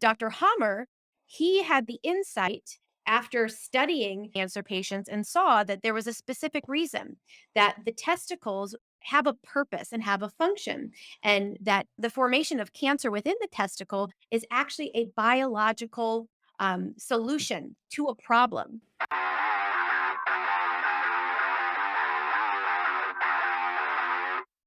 Dr. Hamer, he had the insight after studying cancer patients and saw that there was a specific reason that the testicles have a purpose and have a function, and that the formation of cancer within the testicle is actually a biological solution to a problem.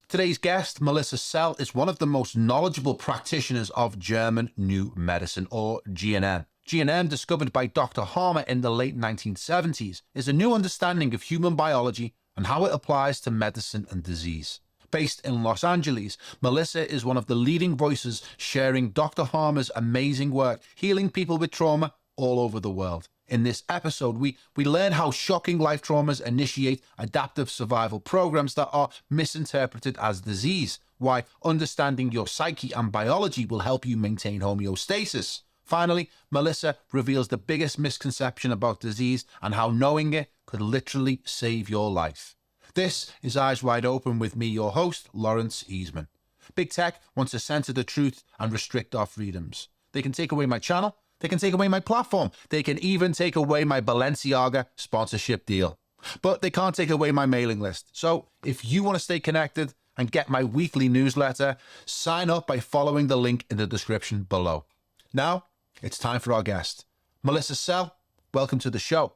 Today's guest, Melissa Sell, is one of the most knowledgeable practitioners of German New Medicine, or GNM. GNM, discovered by Dr. Hamer in the late 1970s, is a new understanding of human biology and how it applies to medicine and disease. Based in Los Angeles, Melissa is one of the leading voices sharing Dr. Hamer's amazing work, healing people with trauma all over the world. In this episode, we learn how shocking life traumas initiate adaptive survival programs that are misinterpreted as disease, why understanding your psyche and biology will help you maintain homeostasis. Finally, Melissa reveals the biggest misconception about disease and how knowing it could literally save your life. This is Eyes Wide Open with me, your host, Lawrence Easman. Big Tech wants to censor the truth and restrict our freedoms. They can take away my channel. They can take away my platform. They can even take away my Balenciaga sponsorship deal. But they can't take away my mailing list. So if you want to stay connected and get my weekly newsletter, sign up by following the link in the description below. Now, it's time for our guest. Melissa Sell, welcome to the show.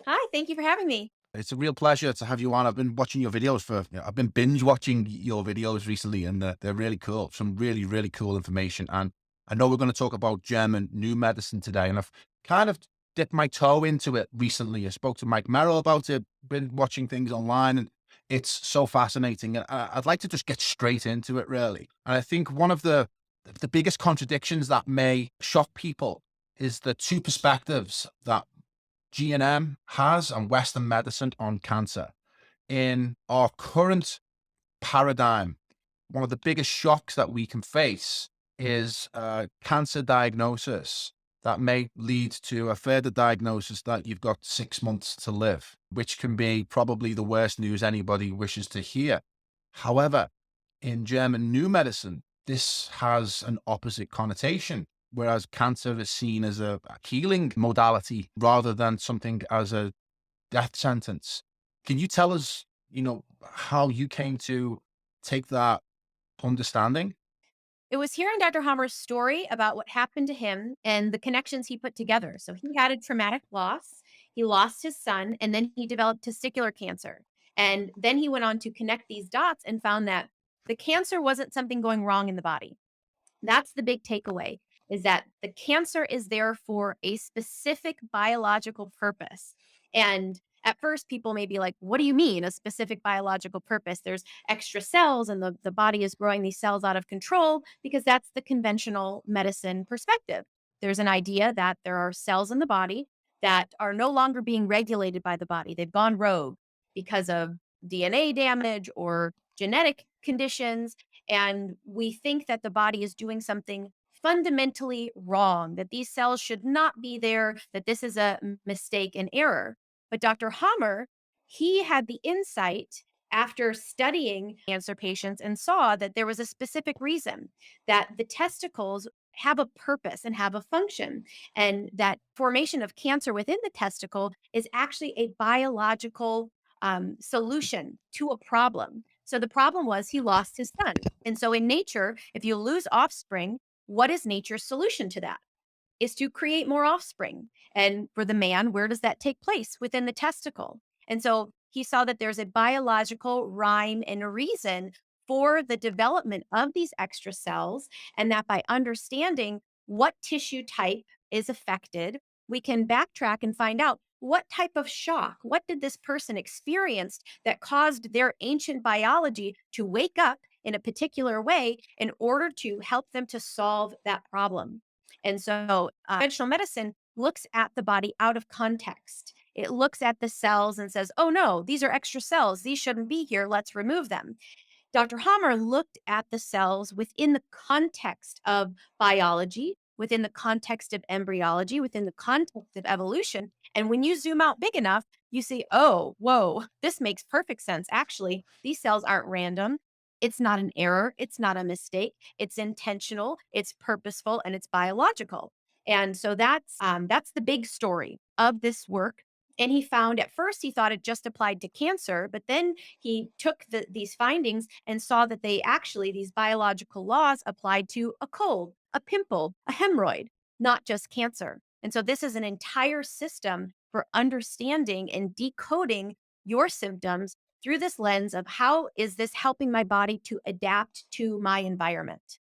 Hi, thank you for having me. It's a real pleasure to have you on. I've been watching your videos I've been binge watching your videos recently, and they're really cool. Some really, really cool information. And I know we're going to talk about German New Medicine today, and I've kind of dipped my toe into it recently. I spoke to Mike Merrill about it, been watching things online, and it's so fascinating. And I'd like to just get straight into it, really. And I think one of the biggest contradictions that may shock people is the two perspectives that GNM has and Western medicine on cancer. In our current paradigm, one of the biggest shocks that we can face is cancer diagnosis that may lead to a further diagnosis that you've got 6 months to live, which can be probably the worst news anybody wishes to hear. However, in German New Medicine, this has an opposite connotation, whereas cancer is seen as a healing modality rather than something as a death sentence. Can you tell us, how you came to take that understanding? It was hearing Dr. Hamer's story about what happened to him and the connections he put together. So he had a traumatic loss. He lost his son, and then he developed testicular cancer. And then he went on to connect these dots and found that the cancer wasn't something going wrong in the body. That's the big takeaway, is that the cancer is there for a specific biological purpose. And at first, people may be like, what do you mean a specific biological purpose? There's extra cells and the body is growing these cells out of control, because that's the conventional medicine perspective. There's an idea that there are cells in the body that are no longer being regulated by the body. They've gone rogue because of DNA damage or genetic conditions. And we think that the body is doing something fundamentally wrong, that these cells should not be there, that this is a mistake and error. But Dr. Hamer, he had the insight after studying cancer patients and saw that there was a specific reason that the testicles have a purpose and have a function, and that formation of cancer within the testicle is actually a biological solution to a problem. So the problem was he lost his son. And so in nature, if you lose offspring, what is nature's solution to that? Is to create more offspring. And for the man, where does that take place? Within the testicle. And so he saw that there's a biological rhyme and a reason for the development of these extra cells, and that by understanding what tissue type is affected, we can backtrack and find out what type of shock, what did this person experience that caused their ancient biology to wake up in a particular way in order to help them to solve that problem. And so conventional medicine looks at the body out of context. It looks at the cells and says, oh no, these are extra cells. These shouldn't be here. Let's remove them. Dr. Hamer looked at the cells within the context of biology, within the context of embryology, within the context of evolution. And when you zoom out big enough, you see, oh, whoa, this makes perfect sense. Actually, these cells aren't random. It's not an error. It's not a mistake. It's intentional, it's purposeful, and it's biological. And so that's the big story of this work. And he found at first he thought it just applied to cancer, but then he took these findings and saw that these biological laws applied to a cold, a pimple, a hemorrhoid, not just cancer. And so this is an entire system for understanding and decoding your symptoms through this lens of how is this helping my body to adapt to my environment.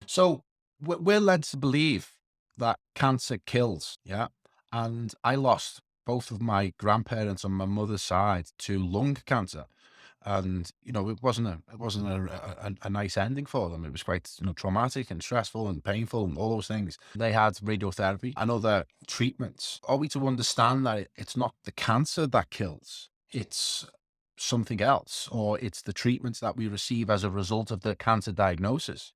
So we're led to believe that cancer kills, yeah. And I lost both of my grandparents on my mother's side to lung cancer, and it wasn't a nice ending for them. It was quite traumatic and stressful and painful and all those things. They had radiotherapy and other treatments. Are we to understand that it's not the cancer that kills? It's something else, or it's the treatments that we receive as a result of the cancer diagnosis.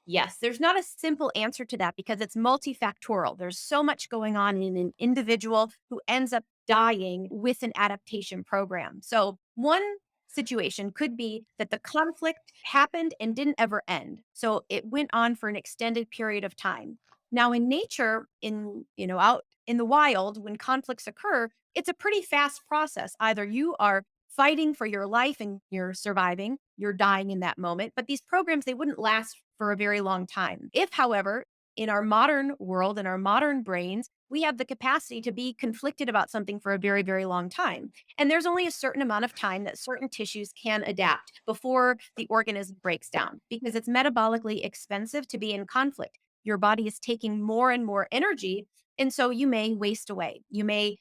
Yes, there's not a simple answer to that because it's multifactorial. There's so much going on in an individual who ends up dying with an adaptation program. So, one situation could be that the conflict happened and didn't ever end. So, it went on for an extended period of time. Now, in nature, out in the wild, when conflicts occur, it's a pretty fast process. Either you are fighting for your life and you're surviving, you're dying in that moment. But these programs, they wouldn't last for a very long time. If, however, in our modern world, in our modern brains, we have the capacity to be conflicted about something for a very, very long time. And there's only a certain amount of time that certain tissues can adapt before the organism breaks down because it's metabolically expensive to be in conflict. Your body is taking more and more energy. And so you may waste away. You may,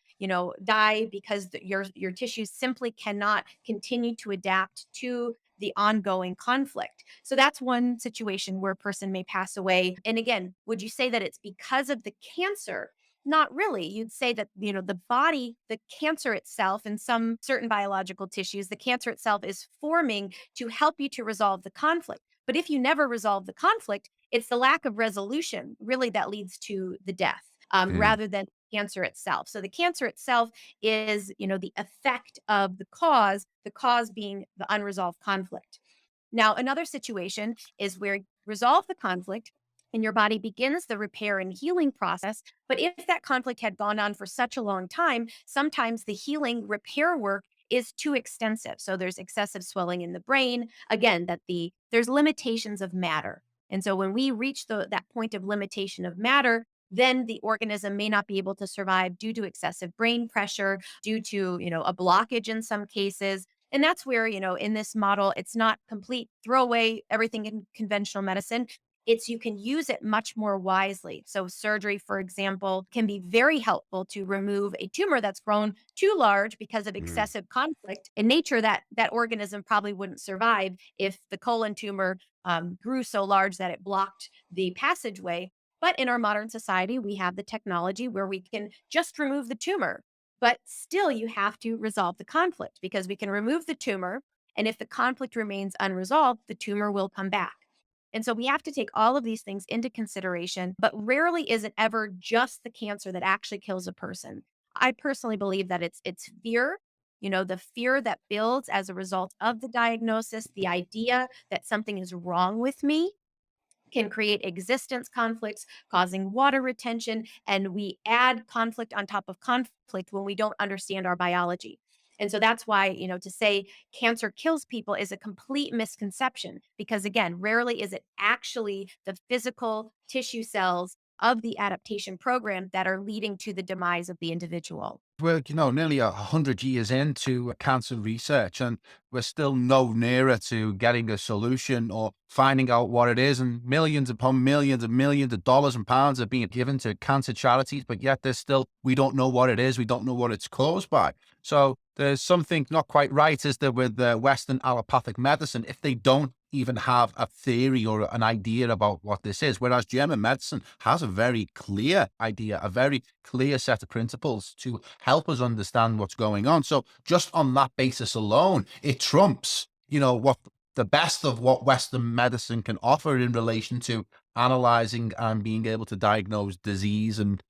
die because your tissues simply cannot continue to adapt to the ongoing conflict. So that's one situation where a person may pass away. And again, would you say that it's because of the cancer? Not really. You'd say that, the body, the cancer itself, in some certain biological tissues, the cancer itself is forming to help you to resolve the conflict. But if you never resolve the conflict, it's the lack of resolution really that leads to the death rather than cancer itself. So the cancer itself is, the effect of the cause being the unresolved conflict. Now, another situation is where you resolve the conflict and your body begins the repair and healing process. But if that conflict had gone on for such a long time, sometimes the healing repair work is too extensive. So there's excessive swelling in the brain. Again, there's limitations of matter. And so when we reach that point of limitation of matter, then the organism may not be able to survive due to excessive brain pressure, due to, a blockage in some cases. And that's where, in this model, it's not complete throw away everything in conventional medicine. It's you can use it much more wisely. So, surgery, for example, can be very helpful to remove a tumor that's grown too large because of Mm. excessive conflict. In nature, that organism probably wouldn't survive if the colon tumor grew so large that it blocked the passageway. But in our modern society, we have the technology where we can just remove the tumor. But still, you have to resolve the conflict because we can remove the tumor. And if the conflict remains unresolved, the tumor will come back. And so we have to take all of these things into consideration, but rarely is it ever just the cancer that actually kills a person. I personally believe that it's fear, the fear that builds as a result of the diagnosis, the idea that something is wrong with me can create existence conflicts, causing water retention. And we add conflict on top of conflict when we don't understand our biology. And so that's why, to say cancer kills people is a complete misconception because, again, rarely is it actually the physical tissue cells of the adaptation program that are leading to the demise of the individual. We're, nearly 100 years into cancer research, and we're still no nearer to getting a solution or finding out what it is. And millions upon millions and millions of dollars and pounds are being given to cancer charities, but yet we don't know what it is. We don't know what it's caused by. So there's something not quite right, is there, with Western allopathic medicine, if they don't even have a theory or an idea about what this is. Whereas German medicine has a very clear idea, a very clear set of principles to help us understand what's going on. So just on that basis alone, it trumps, what the best of what Western medicine can offer in relation to analyzing and being able to diagnose disease and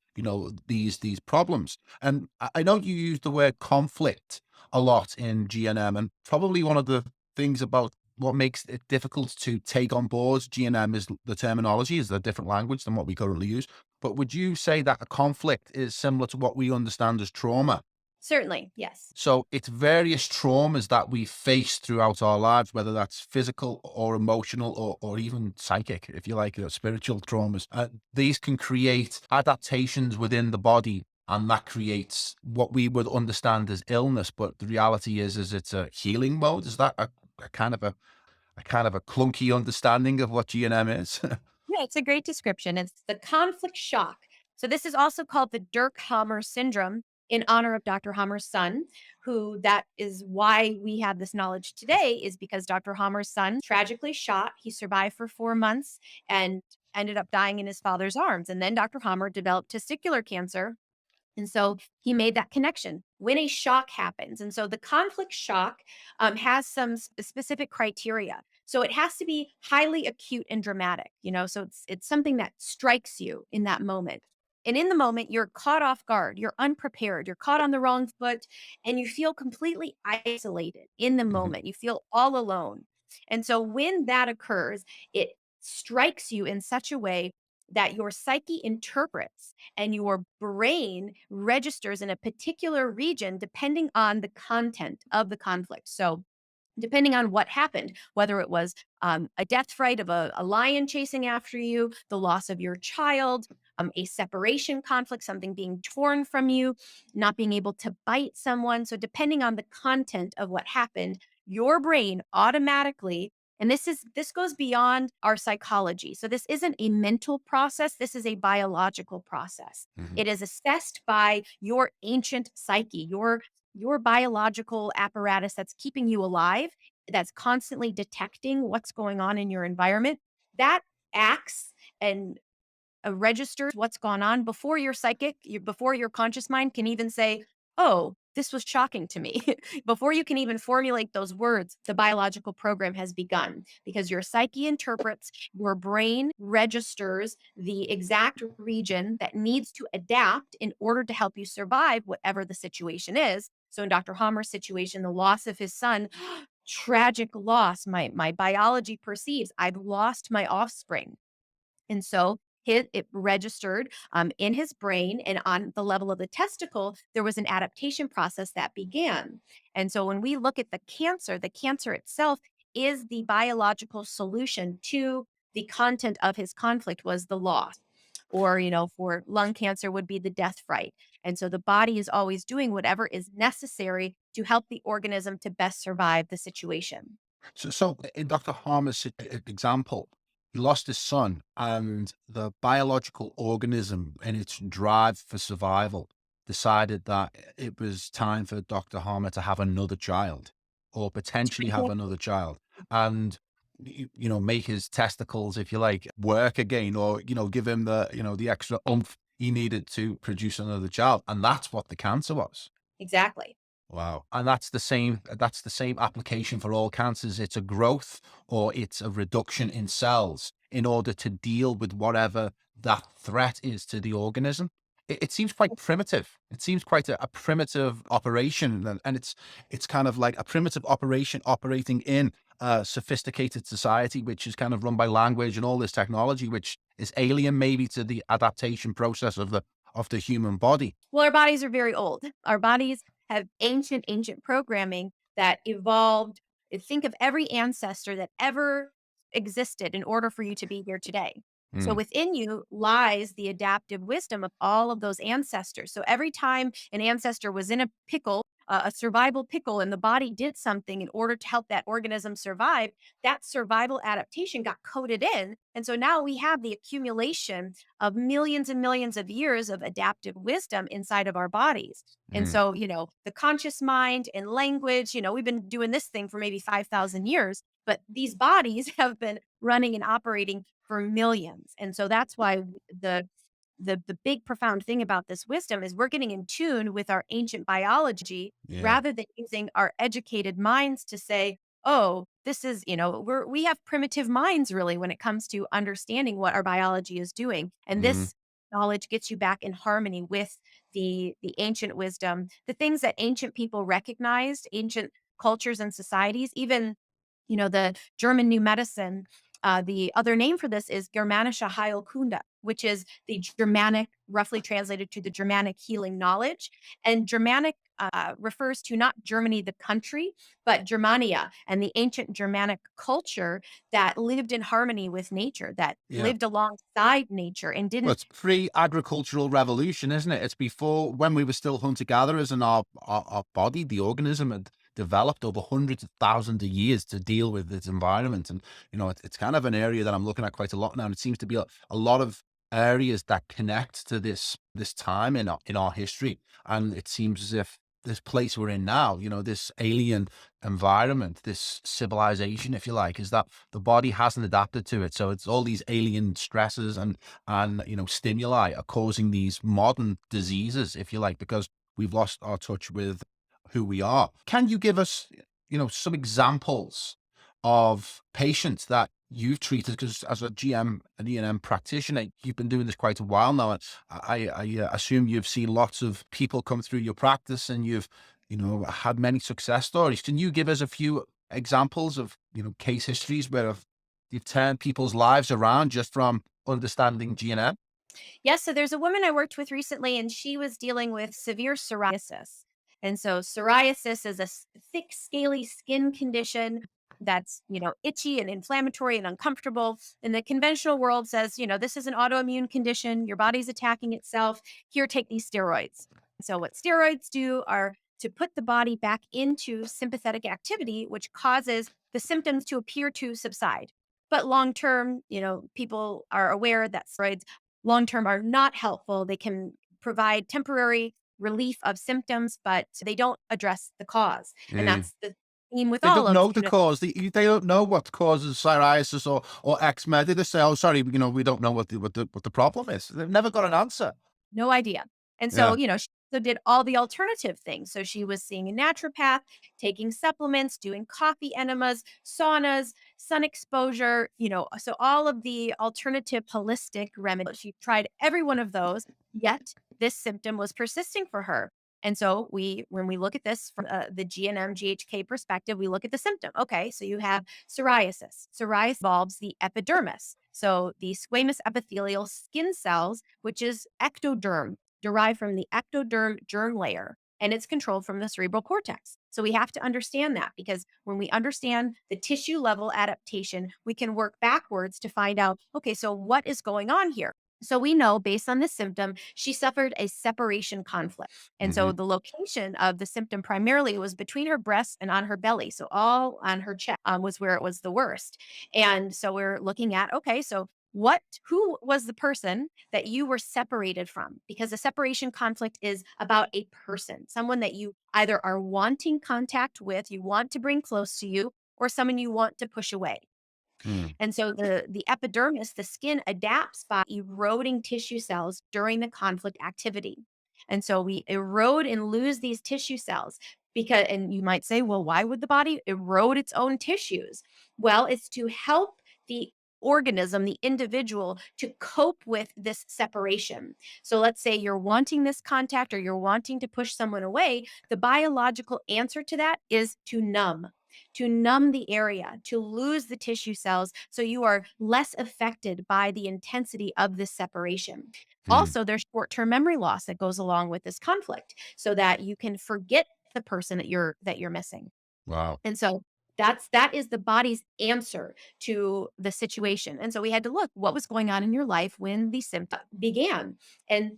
these problems. And I know you use the word conflict a lot in GNM, and probably one of the things about what makes it difficult to take on board GNM is the terminology is a different language than what we currently use. But would you say that a conflict is similar to what we understand as trauma? Certainly, yes. So it's various traumas that we face throughout our lives, whether that's physical or emotional or even psychic, if you like, spiritual traumas. These can create adaptations within the body, and that creates what we would understand as illness. But the reality is it's a healing mode. Is that a kind of a kind of a clunky understanding of what GNM is? Yeah, it's a great description. It's the conflict shock. So this is also called the Dirk Hamer syndrome in honor of Dr. Hamer's son, who that is why we have this knowledge today is because Dr. Hamer's son tragically shot. He survived for 4 months and ended up dying in his father's arms. And then Dr. Hamer developed testicular cancer, and so he made that connection when a shock happens. And so the conflict shock has some specific criteria. So it has to be highly acute and dramatic, so it's something that strikes you in that moment. And in the moment, you're caught off guard, you're unprepared, you're caught on the wrong foot, and you feel completely isolated in the Mhm, moment. You feel all alone. And so when that occurs, it strikes you in such a way that your psyche interprets and your brain registers in a particular region depending on the content of the conflict. So, depending on what happened, whether it was a death fright of a lion chasing after you, the loss of your child, a separation conflict, something being torn from you, not being able to bite someone. So, depending on the content of what happened, your brain automatically, and this goes beyond our psychology. So this isn't a mental process, this is a biological process. mhm. It is assessed by your ancient psyche, your biological apparatus that's keeping you alive, that's constantly detecting what's going on in your environment. That acts and registers what's gone on before your before your conscious mind can even say, "Oh, this was shocking to me." Before you can even formulate those words, the biological program has begun because your psyche interprets, your brain registers the exact region that needs to adapt in order to help you survive whatever the situation is. So in Dr. Hamer's situation, the loss of his son, tragic loss. My biology perceives I've lost my offspring, and so it registered in his brain, and on the level of the testicle, there was an adaptation process that began. And so when we look at the cancer itself is the biological solution to the content of his conflict was the loss. Or, for lung cancer would be the death fright. And so the body is always doing whatever is necessary to help the organism to best survive the situation. So in Dr. Harmer's example, he lost his son, and the biological organism, in its drive for survival, decided that it was time for Dr. Harmer to have another child, or potentially have another child, and make his testicles, if you like, work again, or give him the extra oomph he needed to produce another child, and that's what the cancer was. Exactly. Wow. And that's the same application for all cancers. It's a growth or it's a reduction in cells in order to deal with whatever that threat is to the organism. It seems quite primitive. It seems quite a primitive operation, and it's kind of like a primitive operation operating in a sophisticated society, which is kind of run by language and all this technology, which is alien maybe to the adaptation process of the human body. Well, our bodies are very old. Our bodies have ancient programming that evolved. Think of every ancestor that ever existed in order for you to be here today. So Mm, within you lies the adaptive wisdom of all of those ancestors. So every time an ancestor was in a pickle, a survival pickle, and the body did something in order to help that organism survive, that survival adaptation got coded in. And so now we have the accumulation of millions and millions of years of adaptive wisdom inside of our bodies. And mm, so, the conscious mind and language, we've been doing this thing for maybe 5,000 years, but these bodies have been running and operating for millions. And so that's why the big profound thing about this wisdom is we're getting in tune with our ancient biology yeah. rather than using our educated minds to say, oh, this is, we have primitive minds really when it comes to understanding what our biology is doing. And Mm, this knowledge gets you back in harmony with the ancient wisdom, the things that ancient people recognized, ancient cultures and societies, even, the German new medicine. The other name for this is Germanische Heilkunde, which is the Germanic, roughly translated to the Germanic healing knowledge. And Germanic refers to not Germany, the country, but Germania and the ancient Germanic culture that lived in harmony with nature, that Yeah. lived alongside nature and Well, didn't. it's pre-agricultural revolution, isn't it? It's before when we were still hunter-gatherers and our body, the organism had developed over hundreds of thousands of years to deal with its environment. And, it's kind of an area that I'm looking at quite a lot now. And it seems to be a lot of areas that connect to this time in our history. And it seems as if this place we're in now, this alien environment, this civilization, if you like, is that the body hasn't adapted to it. So it's all these alien stresses and stimuli are causing these modern diseases, if you like, because we've lost our touch with who we are. Can you give us some examples of patients that you've treated? Because as a GM and ENM practitioner, you've been doing this quite a while now, and I assume you've seen lots of people come through your practice, and you've had many success stories. Can you give us a few examples of case histories where you've turned people's lives around just from understanding GNM? Yes, so there's a woman I worked with recently, and she was dealing with severe psoriasis. And so psoriasis is a thick, scaly skin condition that's, itchy and inflammatory and uncomfortable. And the conventional world says, this is an autoimmune condition. Your body's attacking itself. Here, take these steroids. So what steroids do are to put the body back into sympathetic activity, which causes the symptoms to appear to subside. But long term, people are aware that steroids long term are not helpful. They can provide temporary relief of symptoms, but they don't address the cause. And Yeah. that's the theme with They all don't of, know the cause. They don't know what causes psoriasis or eczema. They just say, "Oh, sorry, we don't know what the problem is." They've never got an answer. no idea. And so, Yeah. she also did all the alternative things. So she was seeing a naturopath, taking supplements, doing coffee enemas, saunas, sun exposure, so all of the alternative holistic remedies. She tried every one of those, yet this symptom was persisting for her. And so when we look at this from the GNM GHK perspective, we look at the symptom. Okay, so you have psoriasis. Psoriasis involves the epidermis. So the squamous epithelial skin cells, which is ectoderm, derived from the ectoderm germ layer, and it's controlled from the cerebral cortex. So we have to understand that, because when we understand the tissue level adaptation, we can work backwards to find out, okay, so what is going on here? So we know based on the symptom, she suffered a separation conflict. And so Hmm. the location of the symptom primarily was between her breasts and on her belly. So all on her chest was where it was the worst. And so we're looking at, okay, so who was the person that you were separated from? Because a separation conflict is about a person, someone that you either are wanting contact with, you want to bring close to you, or someone you want to push away. Hmm. And so the epidermis, the skin, adapts by eroding tissue cells during the conflict activity. And so we erode and lose these tissue cells because, and you might say, well, why would the body erode its own tissues? Well, it's to help the organism, the individual, to cope with this separation. So let's say you're wanting this contact or you're wanting to push someone away. The biological answer to that is to numb the area, to lose the tissue cells so you are less affected by the intensity of this separation. Hmm. Also, there's short-term memory loss that goes along with this conflict so that you can forget the person that you're missing. Wow. And so that is the body's answer to the situation. And so we had to look what was going on in your life when the symptom began. And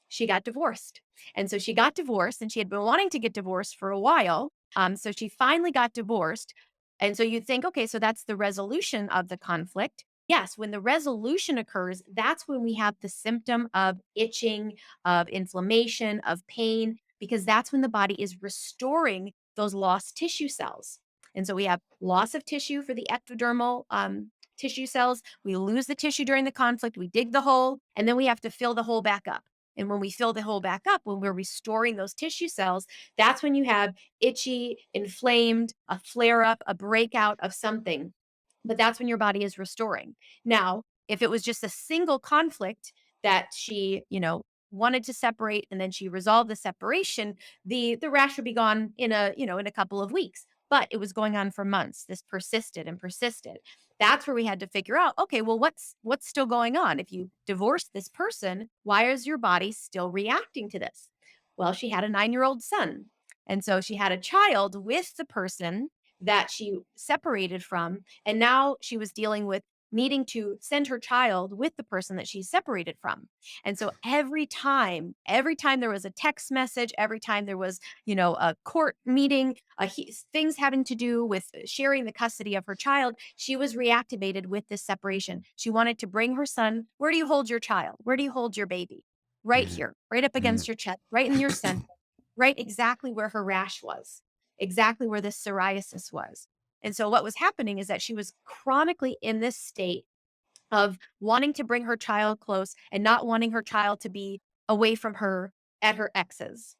she got divorced. And so she got divorced, and she had been wanting to get divorced for a while. So she finally got divorced. And so you think, okay, so that's the resolution of the conflict. Yes, when the resolution occurs, that's when we have the symptom of itching, of inflammation, of pain, because that's when the body is restoring those lost tissue cells. And so we have loss of tissue for the ectodermal tissue cells. We lose the tissue during the conflict. We dig the hole, and then we have to fill the hole back up. And when we fill the hole back up, when we're restoring those tissue cells, that's when you have itchy, inflamed, a flare up, a breakout of something. But that's when your body is restoring. Now, if it was just a single conflict that she, wanted to separate and then she resolved the separation, the rash would be gone in a couple of weeks. but it was going on for months. This persisted and persisted. That's where we had to figure out, okay, well, what's still going on? If you divorce this person, why is your body still reacting to this? Well, she had a 9-year-old son. And so she had a child with the person that she separated from. And now she was dealing with needing to send her child with the person that she's separated from. And so every time there was a text message, every time there was, a court meeting, things having to do with sharing the custody of her child, she was reactivated with this separation. She wanted to bring her son. Where do you hold your child? Where do you hold your baby? Right Mm, here, right up mm, against your chest, right in your center, right exactly where her rash was, exactly where this psoriasis was. And so what was happening is that she was chronically in this state of wanting to bring her child close and not wanting her child to be away from her at her ex's.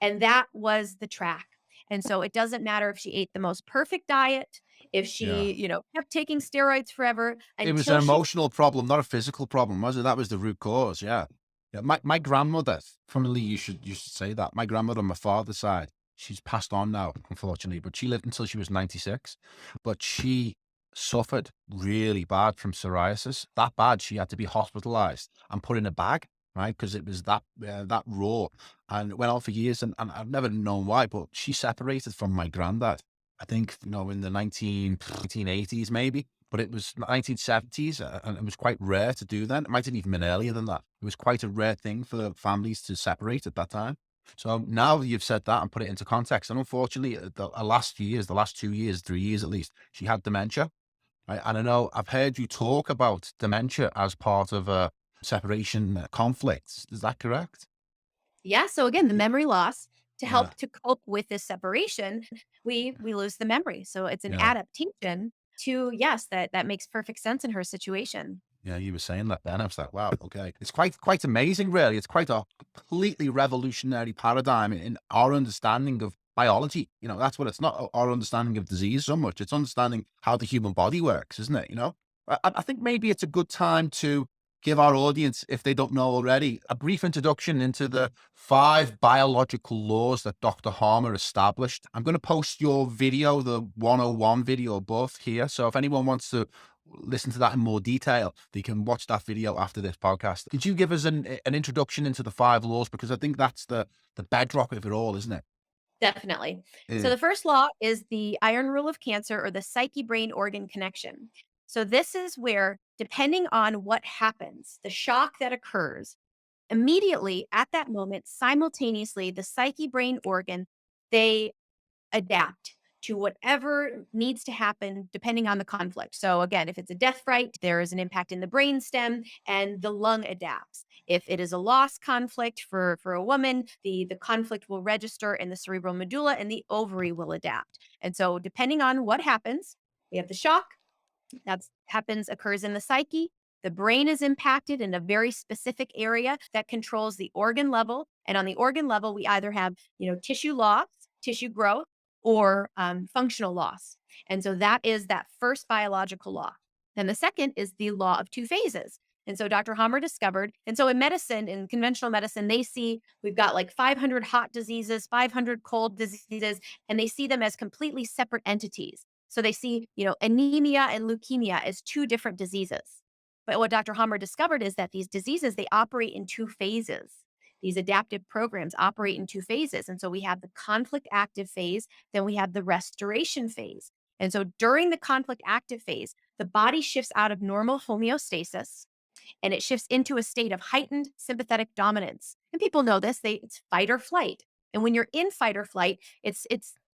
And that was the track. And so it doesn't matter if she ate the most perfect diet, if yeah. she, kept taking steroids forever It was an until she. emotional problem, not a physical problem, was it? That was the root cause. Yeah. Yeah. My grandmother, funnily, you should say that. My grandmother on my father's side, she's passed on now, unfortunately, but she lived until she was 96. But she suffered really bad from psoriasis. That bad, she had to be hospitalized and put in a bag, right? Because it was that raw. And it went on for years. And I've never known why, but she separated from my granddad. I think, in the 1980s, maybe, but it was 1970s, and it was quite rare to do that. It might have even been earlier than that. It was quite a rare thing for families to separate at that time. So now you've said that and put it into context, and unfortunately, the last 2 years, 3 years at least, she had dementia. Right? And I know I've heard you talk about dementia as part of a separation conflict. Is that correct? Yeah, so again, the memory loss to Yeah, help to cope with this separation, we lose the memory. So it's an yeah. adaptation to, yes, that makes perfect sense in her situation. Yeah, you were saying that then. I was like, wow, okay. It's quite amazing, really. It's quite a completely revolutionary paradigm in our understanding of biology. That's what it's not our understanding of disease so much. It's understanding how the human body works, isn't it? I think maybe it's a good time to give our audience, if they don't know already, a brief introduction into the 5 biological laws that Dr. Harmer established. I'm going to post your video, the 101 video above here. So if anyone wants to listen to that in more detail, they can watch that video after this podcast. Could you give us an introduction into the 5 laws? Because I think that's the bedrock of it all, isn't it? Definitely. So Eh, the first law is the iron rule of cancer or the psyche brain organ connection. So this is where, depending on what happens, the shock that occurs, immediately at that moment, simultaneously, the psyche brain organ, they adapt to whatever needs to happen depending on the conflict. So again, if it's a death fright, there is an impact in the brain stem and the lung adapts. If it is a loss conflict for a woman, the conflict will register in the cerebral medulla and the ovary will adapt. And so depending on what happens, we have the shock, occurs in the psyche. The brain is impacted in a very specific area that controls the organ level. And on the organ level, we either have, tissue loss, tissue growth, or functional loss. And so that is that first biological law. Then the second is the law of two phases. And so Dr. Hammer discovered, and so in medicine, in conventional medicine, they see we've got like 500 hot diseases, 500 cold diseases, and they see them as completely separate entities. So they see, anemia and leukemia as two different diseases. But what Dr. Hammer discovered is that these diseases, they operate in two phases. These adaptive programs operate in two phases. And so we have the conflict active phase, then we have the restoration phase. And so during the conflict active phase, the body shifts out of normal homeostasis and it shifts into a state of heightened sympathetic dominance. And people know this, it's fight or flight. And when you're in fight or flight, it's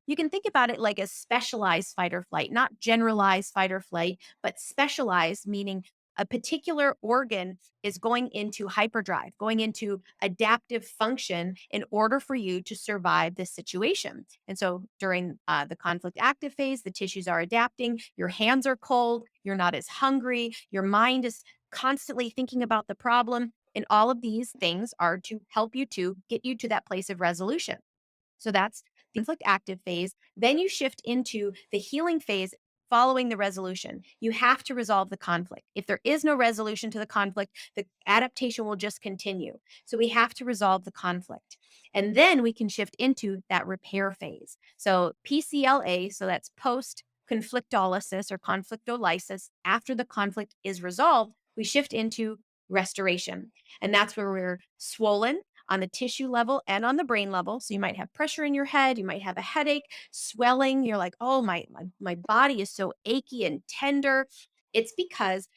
you can think about it like a specialized fight or flight, not generalized fight or flight, but specialized, meaning a particular organ is going into hyperdrive, going into adaptive function in order for you to survive this situation. And so during the conflict active phase, the tissues are adapting, your hands are cold, you're not as hungry, your mind is constantly thinking about the problem. And all of these things are to help you to get you to that place of resolution. So that's the conflict active phase. Then you shift into the healing phase. following the resolution. You have to resolve the conflict. If there is no resolution to the conflict, the adaptation will just continue. So we have to resolve the conflict. And then we can shift into that repair phase. So PCLA, so that's post conflictolysis or conflictolysis, after the conflict is resolved, we shift into restoration. And that's where we're swollen on the tissue level and on the brain level. So you might have pressure in your head, you might have a headache, swelling. You're like, oh, my body is so achy and tender. It's because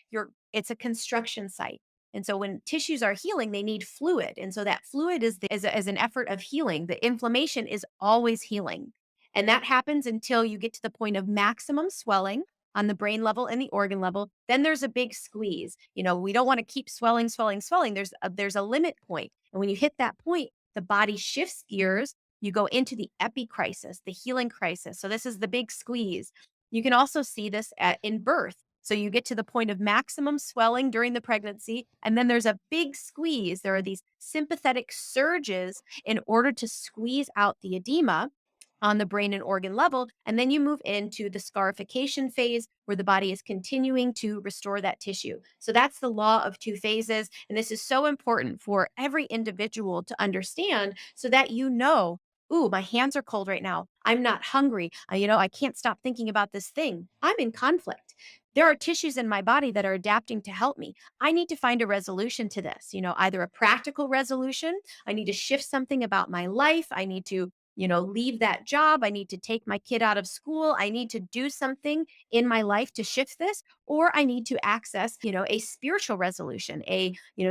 it's a construction site. And so when tissues are healing, they need fluid. And so that fluid is an effort of healing. The inflammation is always healing. And that happens until you get to the point of maximum swelling on the brain level and the organ level. Then there's a big squeeze. We don't want to keep swelling, swelling, swelling. There's a limit point. And when you hit that point, the body shifts gears. You go into the epicrisis, the healing crisis. So this is the big squeeze. You can also see this in birth. So you get to the point of maximum swelling during the pregnancy, and then there's a big squeeze. There are these sympathetic surges in order to squeeze out the edema on the brain and organ level. And then you move into the scarification phase where the body is continuing to restore that tissue. So that's the law of two phases. And this is so important for every individual to understand so that ooh, my hands are cold right now. I'm not hungry. I can't stop thinking about this thing. I'm in conflict. There are tissues in my body that are adapting to help me. I need to find a resolution to this, either a practical resolution. I need to shift something about my life. I need to leave that job. I need to take my kid out of school. I need to do something in my life to shift this, or I need to access, a spiritual resolution,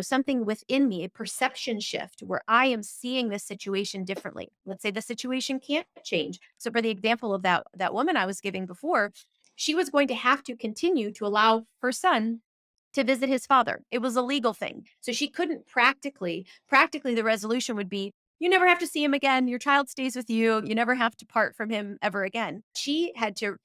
something within me, a perception shift where I am seeing this situation differently. Let's say the situation can't change. So for the example of that woman I was giving before, she was going to have to continue to allow her son to visit his father. It was a legal thing. So she couldn't practically the resolution would be you never have to see him again. Your child stays with you. You never have to part from him ever again. She had to,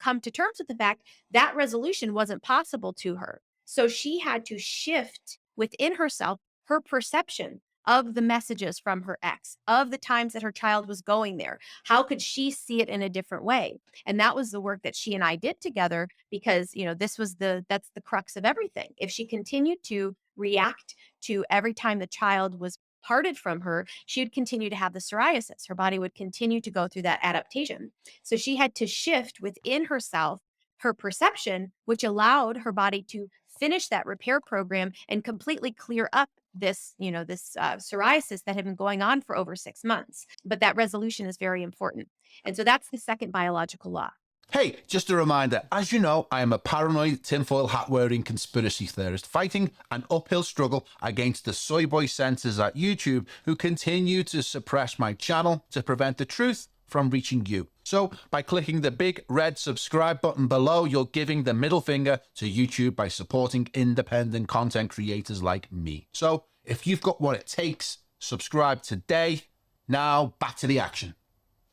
come to terms with the fact that resolution wasn't possible to her. So she had to shift within herself her perception of the messages from her ex, of the times that her child was going there. How could she see it in a different way? And that was the work that she and I did together because, that's the crux of everything. If she continued to react to every time the child was parted from her, she would continue to have the psoriasis. Her body would continue to go through that adaptation. So she had to shift within herself her perception, which allowed her body to finish that repair program and completely clear up this psoriasis that had been going on for over 6 months. But that resolution is very important. And so that's the second biological law. Hey, just a reminder, as you know, I am a paranoid tinfoil hat wearing conspiracy theorist fighting an uphill struggle against the soy boy censors at YouTube who continue to suppress my channel to prevent the truth from reaching you. So by clicking the big red subscribe button below, you're giving the middle finger to YouTube by supporting independent content creators like me. So if you've got what it takes, subscribe today. Now back to the action.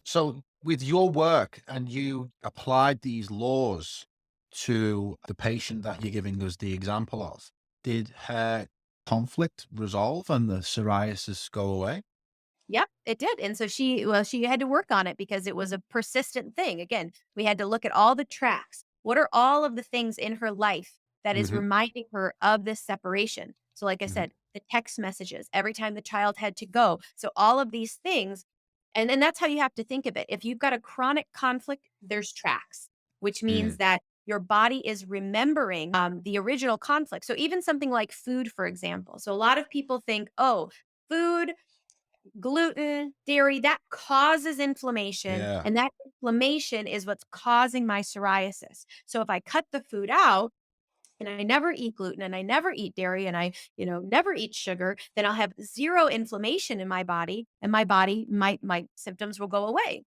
So with your work, and you applied these laws to the patient that you're giving us the example of, did her conflict resolve and the psoriasis go away? Yep, it did. And so she had to work on it because it was a persistent thing. Again, we had to look at all the tracks. What are all of the things in her life that is Hmm. reminding her of this separation? So, like I Hmm. said, the text messages, every time the child had to go. So, all of these things, and that's how you have to think of it. If you've got a chronic conflict, there's tracks, which means Mm. that your body is remembering the original conflict. So, even something like food, for example. So, a lot of people think, oh, food, gluten, dairy, that causes inflammation. Yeah. And that inflammation is what's causing my psoriasis. So if I cut the food out and I never eat gluten and I never eat dairy and I, never eat sugar, then I'll have zero inflammation in my body and my symptoms will go away.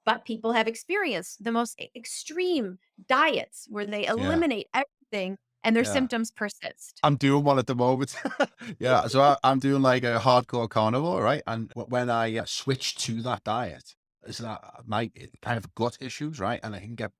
But people have experienced the most extreme diets where they Yeah. eliminate everything and their Yeah. symptoms persist. I'm doing one at the moment. Yeah, so I'm doing like a hardcore carnivore, right? And when I switch to that diet, is that my kind of gut issues, right? And I can get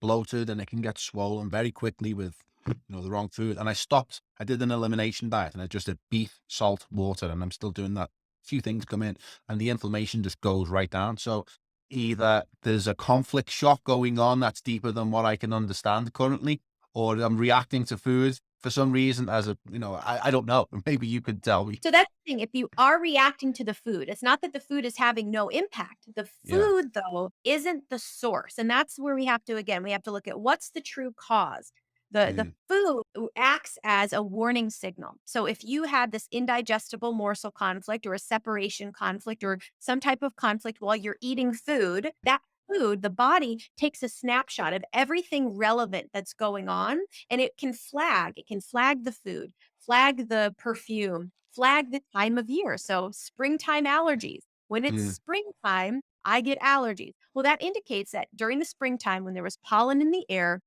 bloated and I can get swollen very quickly with the wrong food. And I stopped. I did an elimination diet, and I just did beef, salt, water, and I'm still doing that. Few things come in, and the inflammation just goes right down. So either there's a conflict shock going on that's deeper than what I can understand currently, or I'm reacting to food for some reason as a, I don't know. Maybe you could tell me. So that's the thing, if you are reacting to the food, it's not that the food is having no impact. The Yeah. food, though, isn't the source, and that's where we have to again, we have to look at what's the true cause. The Mm, food acts as a warning signal. So if you had this indigestible morsel conflict or a separation conflict or some type of conflict while you're eating food, that food, the body takes a snapshot of everything relevant that's going on, and it can flag the food, flag the perfume, flag the time of year. So, springtime allergies. When it's mm, springtime, I get allergies. Well, that indicates that during the springtime, when there was pollen in the air,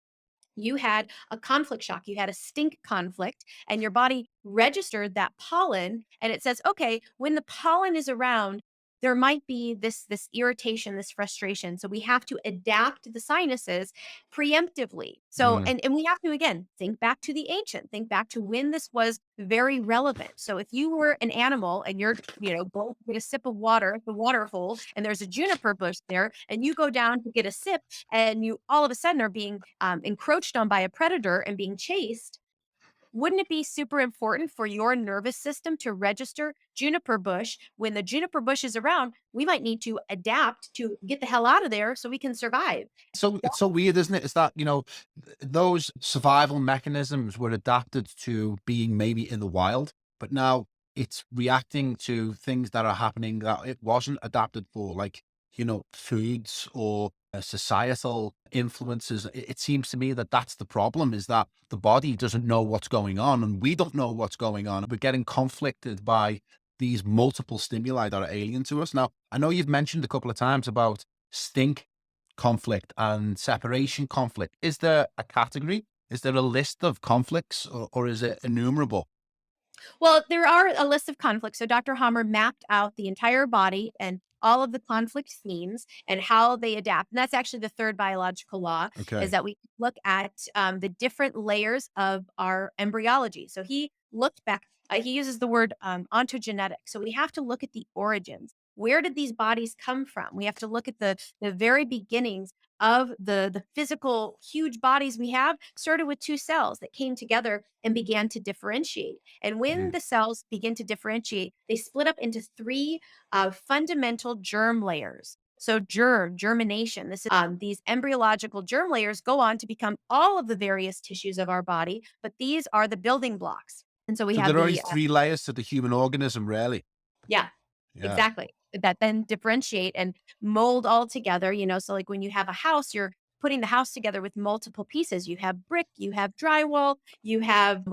you had a conflict shock, you had a stink conflict, and your body registered that pollen. And it says, okay, when the pollen is around, there might be this irritation, this frustration. So we have to adapt the sinuses preemptively. So mm. and we have to again think back to the ancient, think back to when this was very relevant. So if you were an animal and you're, going to get a sip of water at the water hole and there's a juniper bush there and you go down to get a sip and you all of a sudden are being encroached on by a predator and being chased, wouldn't it be super important for your nervous system to register juniper bush? When the juniper bush is around, we might need to adapt to get the hell out of there so we can survive. So it's so weird, isn't it? Is that, those survival mechanisms were adapted to being maybe in the wild, but now it's reacting to things that are happening that it wasn't adapted for, like, foods or societal influences. It seems to me that that's the problem, is that the body doesn't know what's going on and we don't know what's going on. We're getting conflicted by these multiple stimuli that are alien to us. Now, I know you've mentioned a couple of times about stink conflict and separation conflict. Is there a category? Is there a list of conflicts, or is it innumerable? Well, there are a list of conflicts. So Dr. Hamer mapped out the entire body and all of the conflict themes and how they adapt. And that's actually the third biological law is Okay. that we look at the different layers of our embryology. So he looked back, he uses the word ontogenetic. So we have to look at the origins. Where did these bodies come from? We have to look at the very beginnings of the physical huge bodies we have started with two cells that came together and began to differentiate. And when Mm. the cells begin to differentiate, they split up into three fundamental germ layers. So germination. This is these embryological germ layers go on to become all of the various tissues of our body, but these are the building blocks. And so we So have there are only the three layers to the human organism, really. yeah, Yeah. exactly. That then differentiate and mold all together, so like when you have a house, you're putting the house together with multiple pieces. You have brick, you have drywall, you have,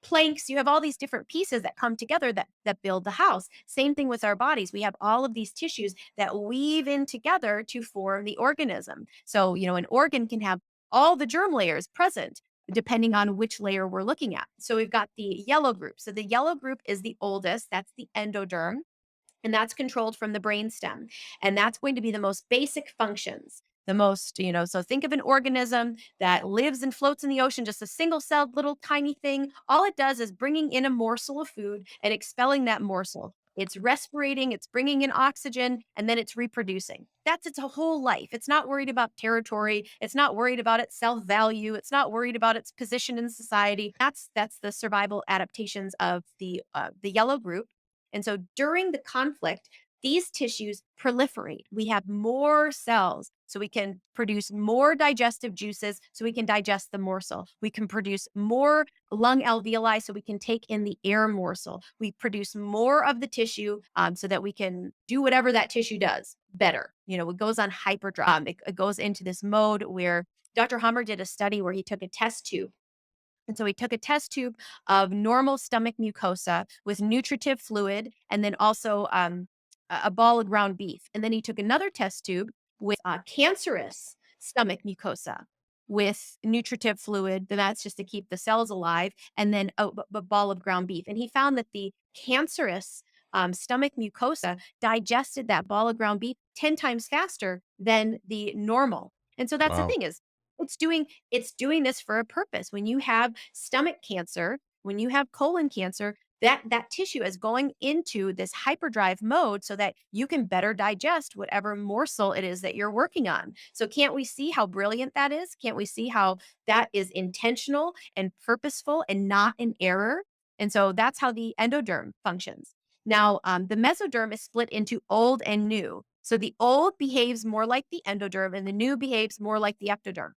planks, you have all these different pieces that come together that build the house. Same thing with our bodies. We have all of these tissues that weave in together to form the organism. So, an organ can have all the germ layers present depending on which layer we're looking at. So we've got the yellow group. So the yellow group is the oldest, that's the endoderm, and that's controlled from the brainstem. And that's going to be the most basic functions. The most, so think of an organism that lives and floats in the ocean, just a single celled little tiny thing. All it does is bringing in a morsel of food and expelling that morsel. It's respirating, it's bringing in oxygen, and then it's reproducing. That's its whole life. It's not worried about territory. It's not worried about its self value. It's not worried about its position in society. That's the survival adaptations of the yellow group. And so during the conflict, these tissues proliferate. We have more cells, so we can produce more digestive juices, so we can digest the morsel. We can produce more lung alveoli, so we can take in the air morsel. We produce more of the tissue so that we can do whatever that tissue does better. It goes on hyperdrive. It goes into this mode where Dr. Hammer did a study where he took a test tube and so he took a test tube of normal stomach mucosa with nutritive fluid and then also a ball of ground beef. And then he took another test tube with cancerous stomach mucosa with nutritive fluid. That's just to keep the cells alive. And then a ball of ground beef. And he found that the cancerous stomach mucosa digested that ball of ground beef 10 times faster than the normal. And so that's the Wow. thing is it's doing this for a purpose. When you have stomach cancer, when you have colon cancer, that tissue is going into this hyperdrive mode so that you can better digest whatever morsel it is that you're working on. So can't we see how brilliant that is? Can't we see how that is intentional and purposeful and not an error? And so that's how the endoderm functions. Now, the mesoderm is split into old and new. So the old behaves more like the endoderm and the new behaves more like the ectoderm.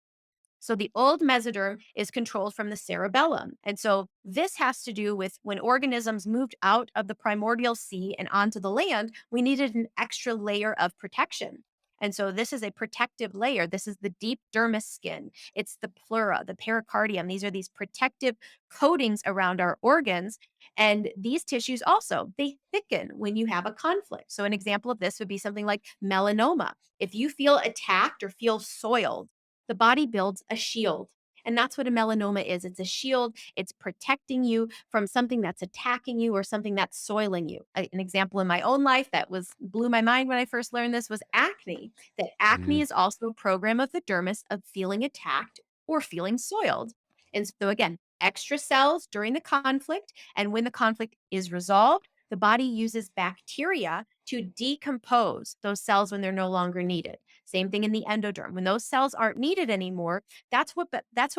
So the old mesoderm is controlled from the cerebellum. And so this has to do with when organisms moved out of the primordial sea and onto the land, we needed an extra layer of protection. And so this is a protective layer. This is the deep dermis skin. It's the pleura, the pericardium. These are these protective coatings around our organs. And these tissues also, they thicken when you have a conflict. So an example of this would be something like melanoma. If you feel attacked or feel soiled, the body builds a shield. And that's what a melanoma is. It's a shield. It's protecting you from something that's attacking you or something that's soiling you. An example in my own life that was blew my mind when I first learned this was acne. That acne Mm, is also a program of the dermis of feeling attacked or feeling soiled. And so again, extra cells during the conflict, and when the conflict is resolved, the body uses bacteria to decompose those cells when they're no longer needed. Same thing in the endoderm. When those cells aren't needed anymore, that's what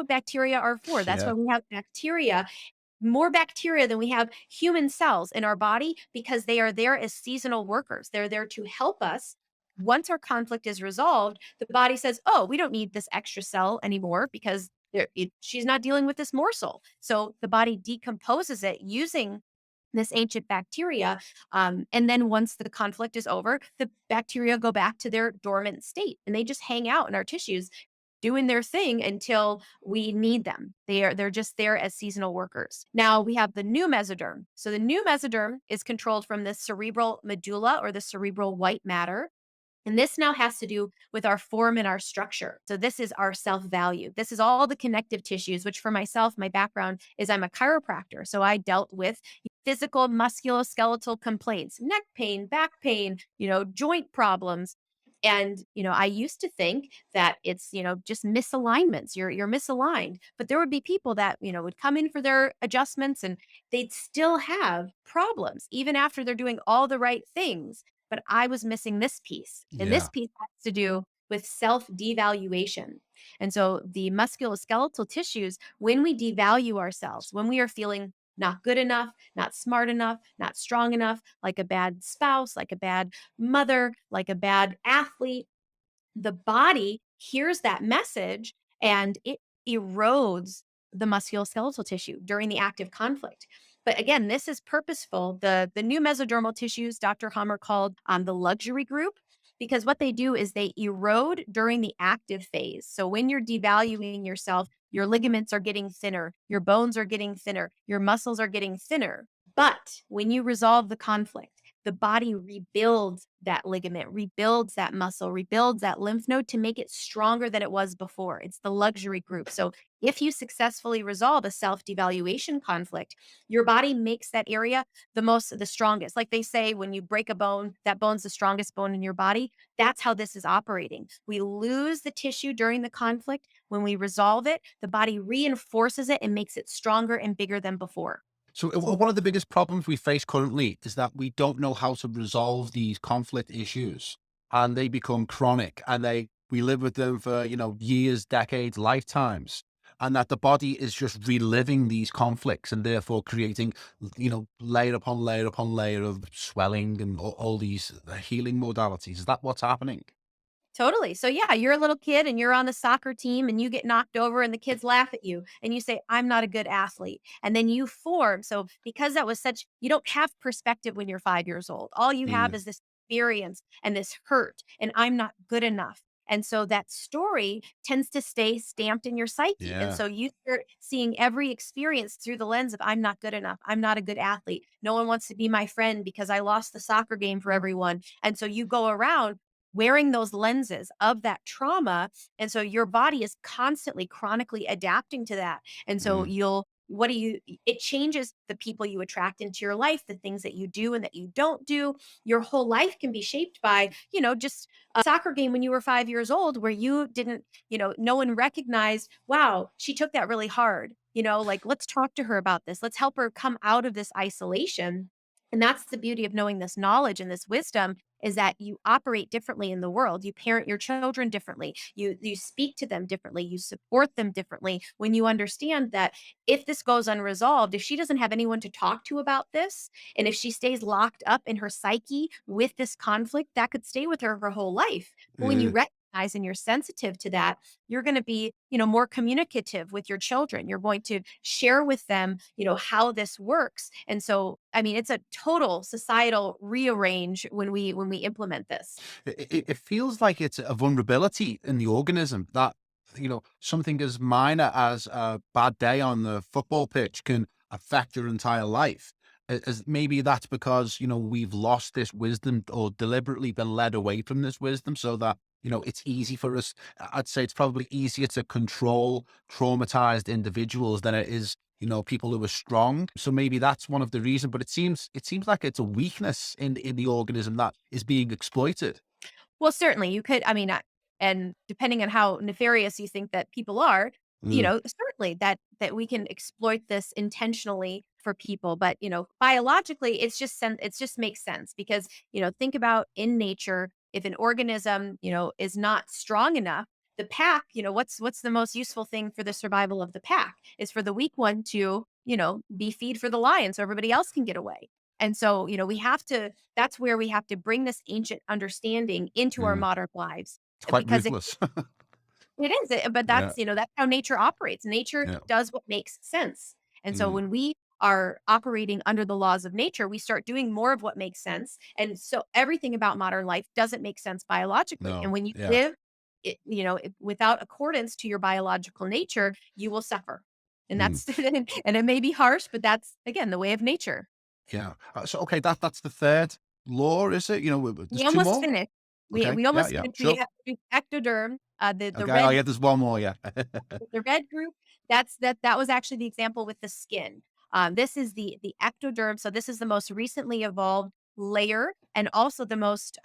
bacteria are for. That's why yeah. we have bacteria, more bacteria than we have human cells in our body because they are there as seasonal workers. They're there to help us. Once our conflict is resolved, the body says, "Oh, we don't need this extra cell anymore because she's not dealing with this morsel." So the body decomposes it using this ancient bacteria. And then once the conflict is over, the bacteria go back to their dormant state and they just hang out in our tissues doing their thing until we need them. They're just there as seasonal workers. Now we have the new mesoderm. So the new mesoderm is controlled from the cerebral medulla or the cerebral white matter. And this now has to do with our form and our structure. So this is our self-value. This is all the connective tissues, which for myself, my background is I'm a chiropractor. So I dealt with physical musculoskeletal complaints, neck pain, back pain, joint problems. And, I used to think that it's, just misalignments. You're misaligned. But there would be people that, would come in for their adjustments and they'd still have problems even after they're doing all the right things, but I was missing this piece. And this Yeah. piece has to do with self devaluation. And so the musculoskeletal tissues, when we devalue ourselves, when we are feeling not good enough, not smart enough, not strong enough, like a bad spouse, like a bad mother, like a bad athlete, the body hears that message and it erodes the musculoskeletal tissue during the active conflict. But again, this is purposeful. The new mesodermal tissues Dr. Hamer called the luxury group because what they do is they erode during the active phase. So when you're devaluing yourself, your ligaments are getting thinner, your bones are getting thinner, your muscles are getting thinner. But when you resolve the conflict, the body rebuilds that ligament, rebuilds that muscle, rebuilds that lymph node to make it stronger than it was before. It's the luxury group. So, if you successfully resolve a self devaluation conflict, your body makes that area the strongest. Like they say, when you break a bone, that bone's the strongest bone in your body. That's how this is operating. We lose the tissue during the conflict. When we resolve it, the body reinforces it and makes it stronger and bigger than before. So one of the biggest problems we face currently is that we don't know how to resolve these conflict issues, and they become chronic, and we live with them for years, decades, lifetimes, and that the body is just reliving these conflicts and therefore creating layer upon layer upon layer of swelling and all these healing modalities. Is that what's happening? Totally. So yeah, you're a little kid and you're on the soccer team and you get knocked over and the kids laugh at you and you say, "I'm not a good athlete." And then you form. So because that was such, you don't have perspective when you're 5 years old. All you have Mm, is this experience and this hurt and I'm not good enough. And so that story tends to stay stamped in your psyche. And yeah. so you start seeing every experience through the lens of I'm not good enough. I'm not a good athlete. No one wants to be my friend because I lost the soccer game for everyone. And so you go around wearing those lenses of that trauma. And so your body is constantly chronically adapting to that. And so Mm. it changes the people you attract into your life, the things that you do and that you don't do. Your whole life can be shaped by, just a soccer game when you were 5 years old where you didn't, no one recognized, wow, she took that really hard. Like, let's talk to her about this. Let's help her come out of this isolation. And that's the beauty of knowing this knowledge and this wisdom, is that you operate differently in the world. You parent your children differently. You speak to them differently. You support them differently when you understand that if this goes unresolved, if she doesn't have anyone to talk to about this, and if she stays locked up in her psyche with this conflict, that could stay with her whole life. But when you Yeah. recognize and you're sensitive to that, you're going to be, more communicative with your children. You're going to share with them, how this works. And so, I mean, it's a total societal rearrange when we implement this. It feels like it's a vulnerability in the organism that, something as minor as a bad day on the football pitch can affect your entire life. As maybe that's because, we've lost this wisdom or deliberately been led away from this wisdom so that, it's easy for us. I'd say it's probably easier to control traumatized individuals than it is, people who are strong. So maybe that's one of the reasons, but it seems like it's a weakness in the organism that is being exploited. Well, certainly you could, I mean, and depending on how nefarious you think that people are, Mm, certainly that we can exploit this intentionally for people. But, biologically, it's just makes sense because, think about in nature, if an organism, is not strong enough, the pack, what's the most useful thing for the survival of the pack is for the weak one to, be feed for the lion so everybody else can get away. And so, we have to that's where we have to bring this ancient understanding into our mm. modern lives, It's quite because ruthless. it is, but Yeah, that's how nature operates. Nature yeah. does what makes sense. And so Mm, when we are operating under the laws of nature, we start doing more of what makes sense. And so everything about modern life doesn't make sense biologically. And no, when you yeah. live without accordance to your biological nature, you will suffer. And Mm, that's and it may be harsh, but that's again the way of nature. yeah. So, okay, that's the third law, is it? There's We two almost more? finished. We Okay. we Yeah, almost yeah, finished. We sure. have to do ectoderm, the Okay. Oh, red yeah, there's one more, yeah. the red group. That was actually the example with the skin. This is the ectoderm. So this is the most recently evolved layer, and also the most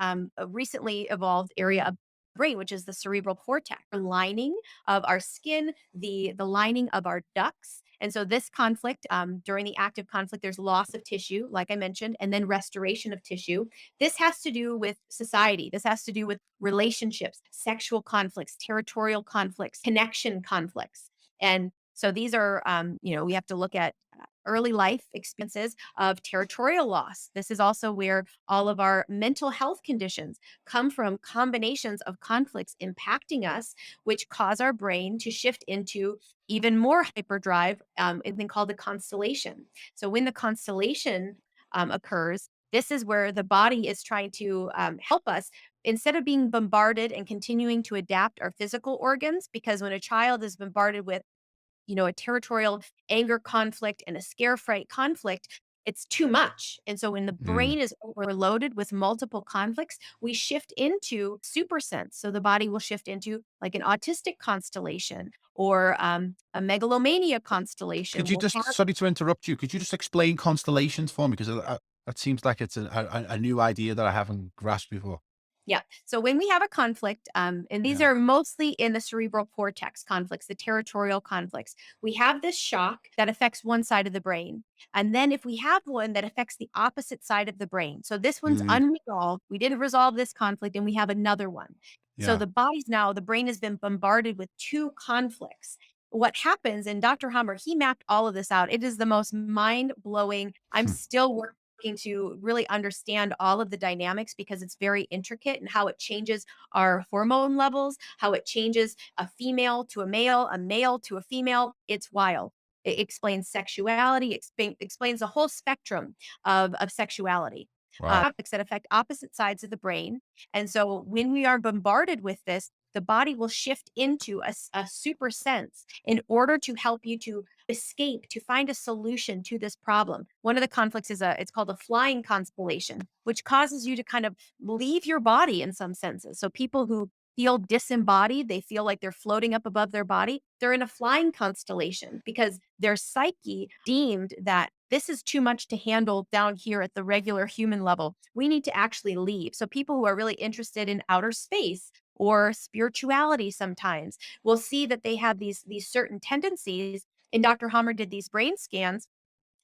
recently evolved area of brain, which is the cerebral cortex, the lining of our skin, the lining of our ducts. And so this conflict, during the active conflict, there's loss of tissue, like I mentioned, and then restoration of tissue. This has to do with society. This has to do with relationships, sexual conflicts, territorial conflicts, connection conflicts. And so these are, we have to look at early life experiences of territorial loss. This is also where all of our mental health conditions come from, combinations of conflicts impacting us, which cause our brain to shift into even more hyperdrive, a thing called the constellation. So when the constellation occurs, this is where the body is trying to help us instead of being bombarded and continuing to adapt our physical organs. Because when a child is bombarded with, a territorial anger conflict and a scare fright conflict, it's too much. And so when the Mm. brain is overloaded with multiple conflicts, we shift into super sense. So the body will shift into like an autistic constellation or a megalomania Could constellation. you We'll just, have sorry to interrupt you, could you just explain constellations for me? Because that seems like it's a new idea that I haven't grasped before. Yeah. So when we have a conflict, and these Yeah. are mostly in the cerebral cortex conflicts, the territorial conflicts, we have this shock that affects one side of the brain. And then if we have one that affects the opposite side of the brain, so this one's Mm, unresolved, we didn't resolve this conflict, and we have another one. So yeah. the brain has been bombarded with two conflicts. What happens, and Dr. Hammer, he mapped all of this out. It is the most mind blowing. I'm still working to really understand all of the dynamics because it's very intricate and how it changes our hormone levels, how it changes a female to a male to a female. It's wild. It explains sexuality, explains the whole spectrum of sexuality. Wow. Topics that affect opposite sides of the brain. And so when we are bombarded with this, the body will shift into a super sense in order to help you to escape, to find a solution to this problem. One of the conflicts is it's called a flying constellation, which causes you to kind of leave your body in some senses. So people who feel disembodied, they feel like they're floating up above their body, they're in a flying constellation because their psyche deemed that this is too much to handle down here at the regular human level. We need to actually leave. So people who are really interested in outer space or spirituality sometimes will see that they have these certain tendencies, And Dr. Hammer did these brain scans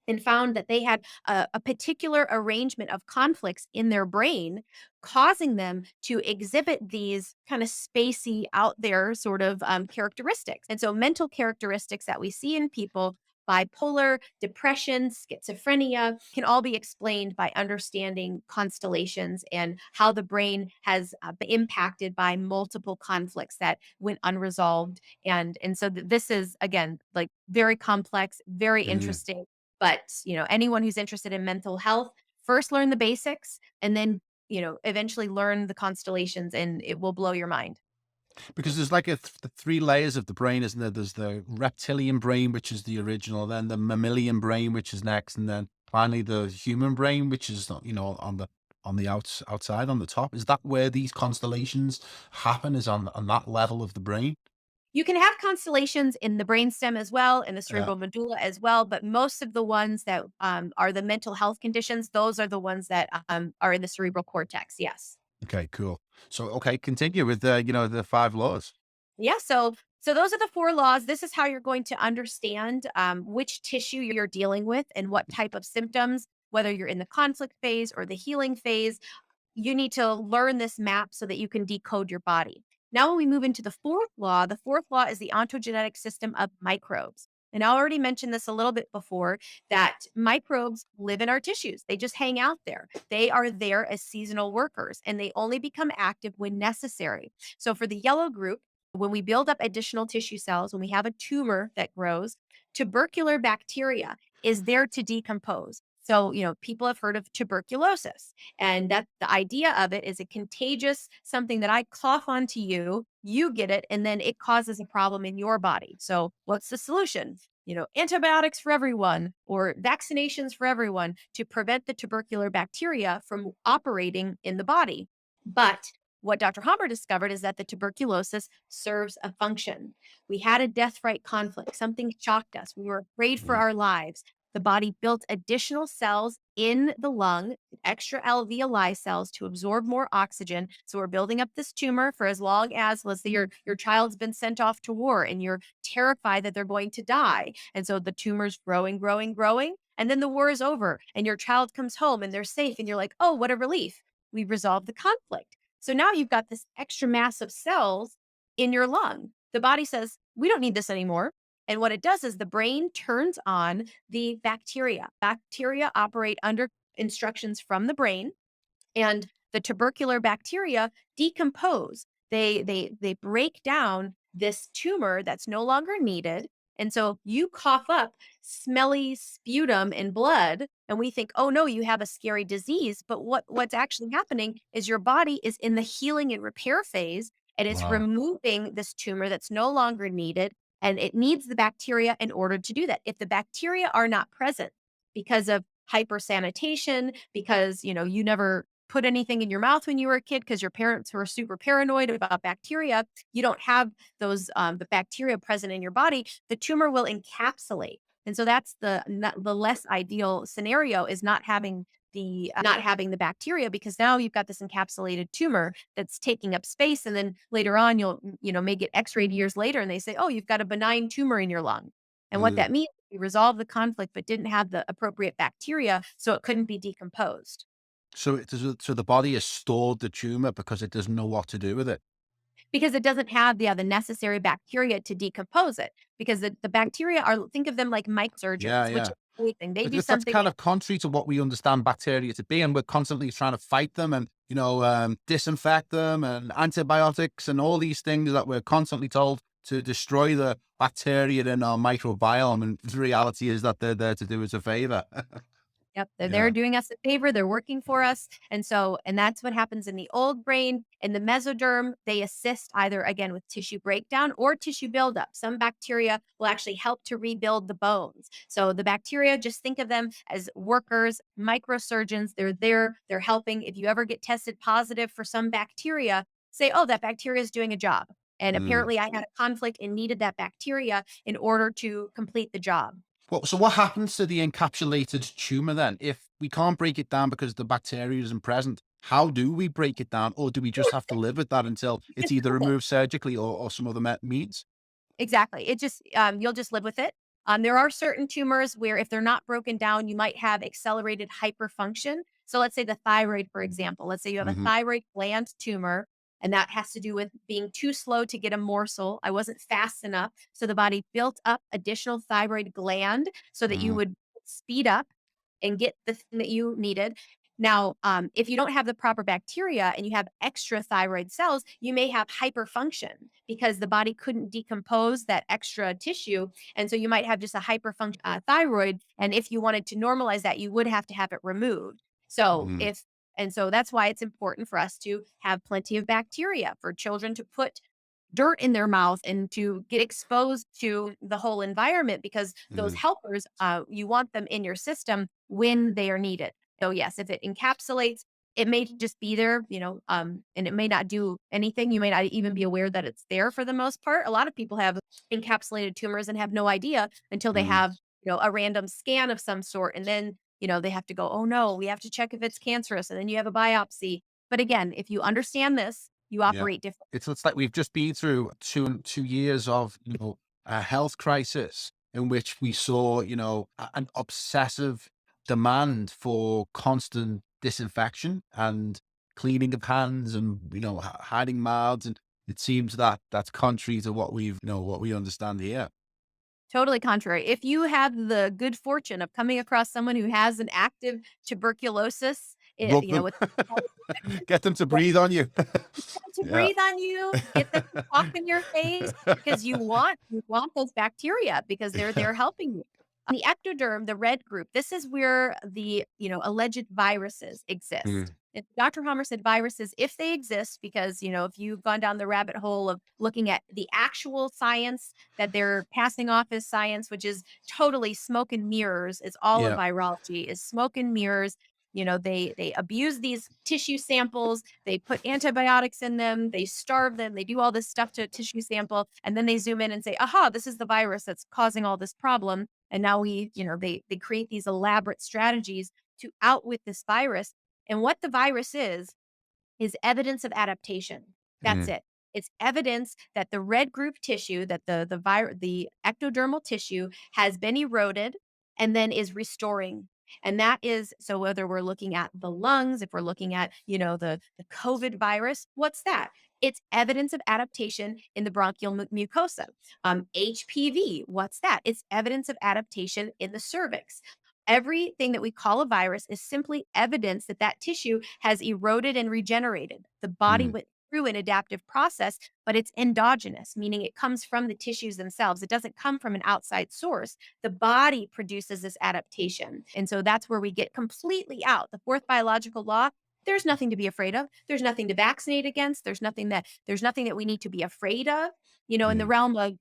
and found that they had a particular arrangement of conflicts in their brain, causing them to exhibit these kind of spacey, out there sort of characteristics. And so, mental characteristics that we see in people, bipolar, depression, schizophrenia, can all be explained by understanding constellations and how the brain has been impacted by multiple conflicts that went unresolved. And so, this is, again, like, very complex, very Yeah. interesting, but, anyone who's interested in mental health, first learn the basics and then, eventually learn the constellations, and it will blow your mind. Because there's like the three layers of the brain, isn't there? There's the reptilian brain, which is the original, then the mammalian brain, which is next, and then finally the human brain, which is on the outside on the top. Is that where these constellations happen? Is on that level of the brain? You can have constellations in the brainstem as well, in the Yeah. cerebral medulla as well, but most of the ones that are the mental health conditions, those are the ones that are in the cerebral cortex. Yes. Okay. Cool. So okay, continue with the five laws. Yeah, so those are the 4 laws. This is how you're going to understand, which tissue you're dealing with and what type of symptoms, whether you're in the conflict phase or the healing phase. You need to learn this map so that you can decode your body. Now, when we move into the fourth law is the ontogenetic system of microbes. And I already mentioned this a little bit before, that microbes live in our tissues. They just hang out there. They are there as seasonal workers and they only become active when necessary. So, for the yellow group, when we build up additional tissue cells, when we have a tumor that grows, tubercular bacteria is there to decompose. So, people have heard of tuberculosis. And that the idea of it is a contagious something that I cough onto you, you get it, and then it causes a problem in your body. So, what's the solution? Antibiotics for everyone or vaccinations for everyone to prevent the tubercular bacteria from operating in the body. But what Dr. Hammer discovered is that the tuberculosis serves a function. We had a death right conflict. Something shocked us. We were afraid for Mm. our lives. The body built additional cells in the lung, extra alveoli cells to absorb more oxygen. So we're building up this tumor for as long as, let's say, your child's been sent off to war and you're terrified that they're going to die. And so the tumor's growing, growing, growing. And then the war is over and your child comes home and they're safe. And you're like, oh, what a relief. We resolved the conflict. So now you've got this extra mass of cells in your lung. The body says, we don't need this anymore. And what it does is the brain turns on the bacteria. Bacteria operate under instructions from the brain, and the tubercular bacteria decompose. They break down this tumor that's no longer needed. And so you cough up smelly sputum and blood and we think, "Oh no, you have a scary disease." But what's actually happening is your body is in the healing and repair phase and it's Wow. removing this tumor that's no longer needed, and it needs the bacteria in order to do that. If the bacteria are not present because of hypersanitation, because you never put anything in your mouth when you were a kid because your parents were super paranoid about bacteria, you don't have those the bacteria present in your body, the tumor will encapsulate. And so that's the less ideal scenario, is not having the bacteria, because now you've got this encapsulated tumor that's taking up space, and then later on you'll may get x-rayed years later and they say, oh, you've got a benign tumor in your lung. And what Mm. that means, we resolved the conflict but didn't have the appropriate bacteria, so it couldn't be decomposed. So the body has stored the tumor because it doesn't know what to do with it. Because it doesn't have the necessary bacteria to decompose it, because the bacteria are, think of them like Yeah, surgeons, which yeah. is anything. They do That's something. kind of contrary to what we understand bacteria to be, and we're constantly trying to fight them and disinfect them and antibiotics and all these things that we're constantly told to destroy the bacteria in our microbiome. And the reality is that they're there to do us a favor. Yep, they're there Yeah. doing us a favor, they're working for us, and that's what happens in the old brain. In the mesoderm, they assist either, again, with tissue breakdown or tissue buildup. Some bacteria will actually help to rebuild the bones. So the bacteria, just think of them as workers, microsurgeons. They're there, they're helping. If you ever get tested positive for some bacteria, say, "Oh, that bacteria is doing a job." And Mm. apparently I had a conflict and needed that bacteria in order to complete the job. Well, so what happens to the encapsulated tumor then? If we can't break it down because the bacteria isn't present, how do we break it down? Or do we just have to live with that until it's either removed surgically or some other means? Exactly. It just you'll just live with it. There are certain tumors where if they're not broken down, you might have accelerated hyperfunction. So let's say the thyroid, for example. Let's say you have a Hmm. thyroid gland tumor, and that has to do with being too slow to get a morsel. I wasn't fast enough. So the body built up additional thyroid gland so that you Hmm. would speed up and get the thing that you needed. Now, if you don't have the proper bacteria and you have extra thyroid cells, you may have hyperfunction because the body couldn't decompose that extra tissue. And so you might have just a hyperfunction thyroid. And if you wanted to normalize that, you would have to have it removed. So Hmm. if and so that's why it's important for us to have plenty of bacteria for children to put dirt in their mouth and to get exposed to the whole environment because those Hmm. helpers, you want them in your system when they are needed. So yes, if it encapsulates, it may just be there, and it may not do anything. You may not even be aware that it's there for the most part. A lot of people have encapsulated tumors and have no idea until they Hmm. have, a random scan of some sort. And then, they have to go, oh no, we have to check if it's cancerous. And then you have a biopsy. But again, if you understand this, you Yeah. operate differently. It's like we've just been through 2 years of, a health crisis in which we saw, an obsessive demand for constant disinfection and cleaning of hands and, hiding mouths. And it seems that that's contrary to what we understand here. Totally contrary. If you have the good fortune of coming across someone who has an active tuberculosis, Rub them, with get them to breathe on you. to Yeah. breathe on you, get them to talk in your face because you want those bacteria because they're helping you. The ectoderm, the red group, this is where the, alleged viruses exist. Mm, And Dr. Hammer said viruses, if they exist, because, if you've gone down the rabbit hole of looking at the actual science that they're passing off as science, which is totally smoke and mirrors, is all of yeah. virology, is smoke and mirrors. They abuse these tissue samples, they put antibiotics in them, they starve them, they do all this stuff to a tissue sample, and then they zoom in and say, aha, this is the virus that's causing all this problem. And now they create these elaborate strategies to outwit this virus. And what the virus is evidence of adaptation. That's Mm, it. It's evidence that the red group tissue, that the ectodermal tissue has been eroded and then is restoring. And that is so whether we're looking at the lungs, if we're looking at, the COVID virus, what's that? It's evidence of adaptation in the bronchial mucosa. HPV, what's that? It's evidence of adaptation in the cervix. Everything that we call a virus is simply evidence that that tissue has eroded and regenerated. The body mm, went through an adaptive process, but it's endogenous, meaning it comes from the tissues themselves. It doesn't come from an outside source. The body produces this adaptation. And so that's where we get completely out. The fourth biological law, there's nothing to be afraid of. There's nothing to vaccinate against. There's nothing that we need to be afraid of. In the mm, realm of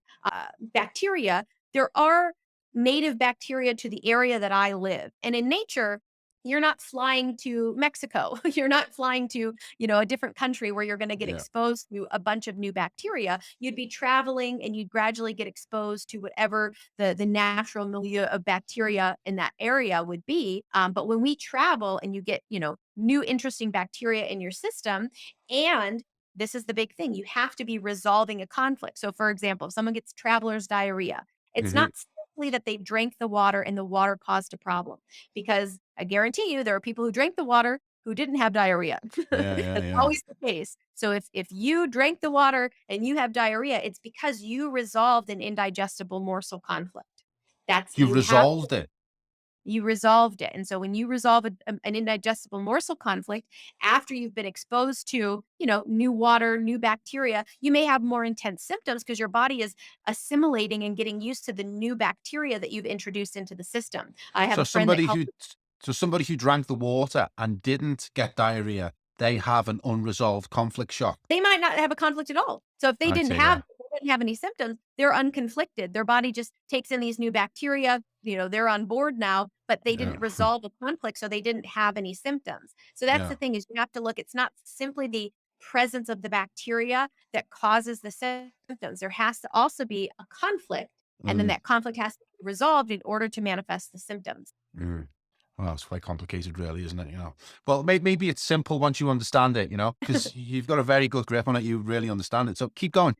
bacteria, there are native bacteria to the area that I live. And in nature, you're not flying to Mexico. You're not flying to, a different country where you're going to get yeah. exposed to a bunch of new bacteria. You'd be traveling and you'd gradually get exposed to whatever the natural milieu of bacteria in that area would be. But when we travel and you get, new interesting bacteria in your system, and this is the big thing, you have to be resolving a conflict. So, for example, if someone gets traveler's diarrhea, it's Hmm. not simply that they drank the water and the water caused a problem, because I guarantee you there are people who drank the water who didn't have diarrhea. Yeah, yeah, That's yeah. always the case. So if you drank the water and you have diarrhea, it's because you resolved an indigestible morsel conflict. That's You've resolved it. you resolved it. And so when you resolve an indigestible morsel conflict after you've been exposed to, new water, new bacteria, you may have more intense symptoms because your body is assimilating and getting used to the new bacteria that you've introduced into the system. I have So a friend that somebody calls who so somebody who drank the water and didn't get diarrhea, they have an unresolved conflict shock. they might not have a conflict at all. So if I'd say, yeah. they didn't have any symptoms, they're unconflicted. Their body just takes in these new bacteria, they're on board now, but they Yeah. didn't resolve the conflict, so they didn't have any symptoms. So that's Yeah. the thing, is you have to look, it's not simply the presence of the bacteria that causes the symptoms. There has to also be a conflict, and then Mm, that conflict has to be resolved in order to manifest the symptoms. mm. Well, it's quite complicated, really, isn't it? Well, maybe it's simple once you understand it, because you've got a very good grip on it. You really understand it. So keep going.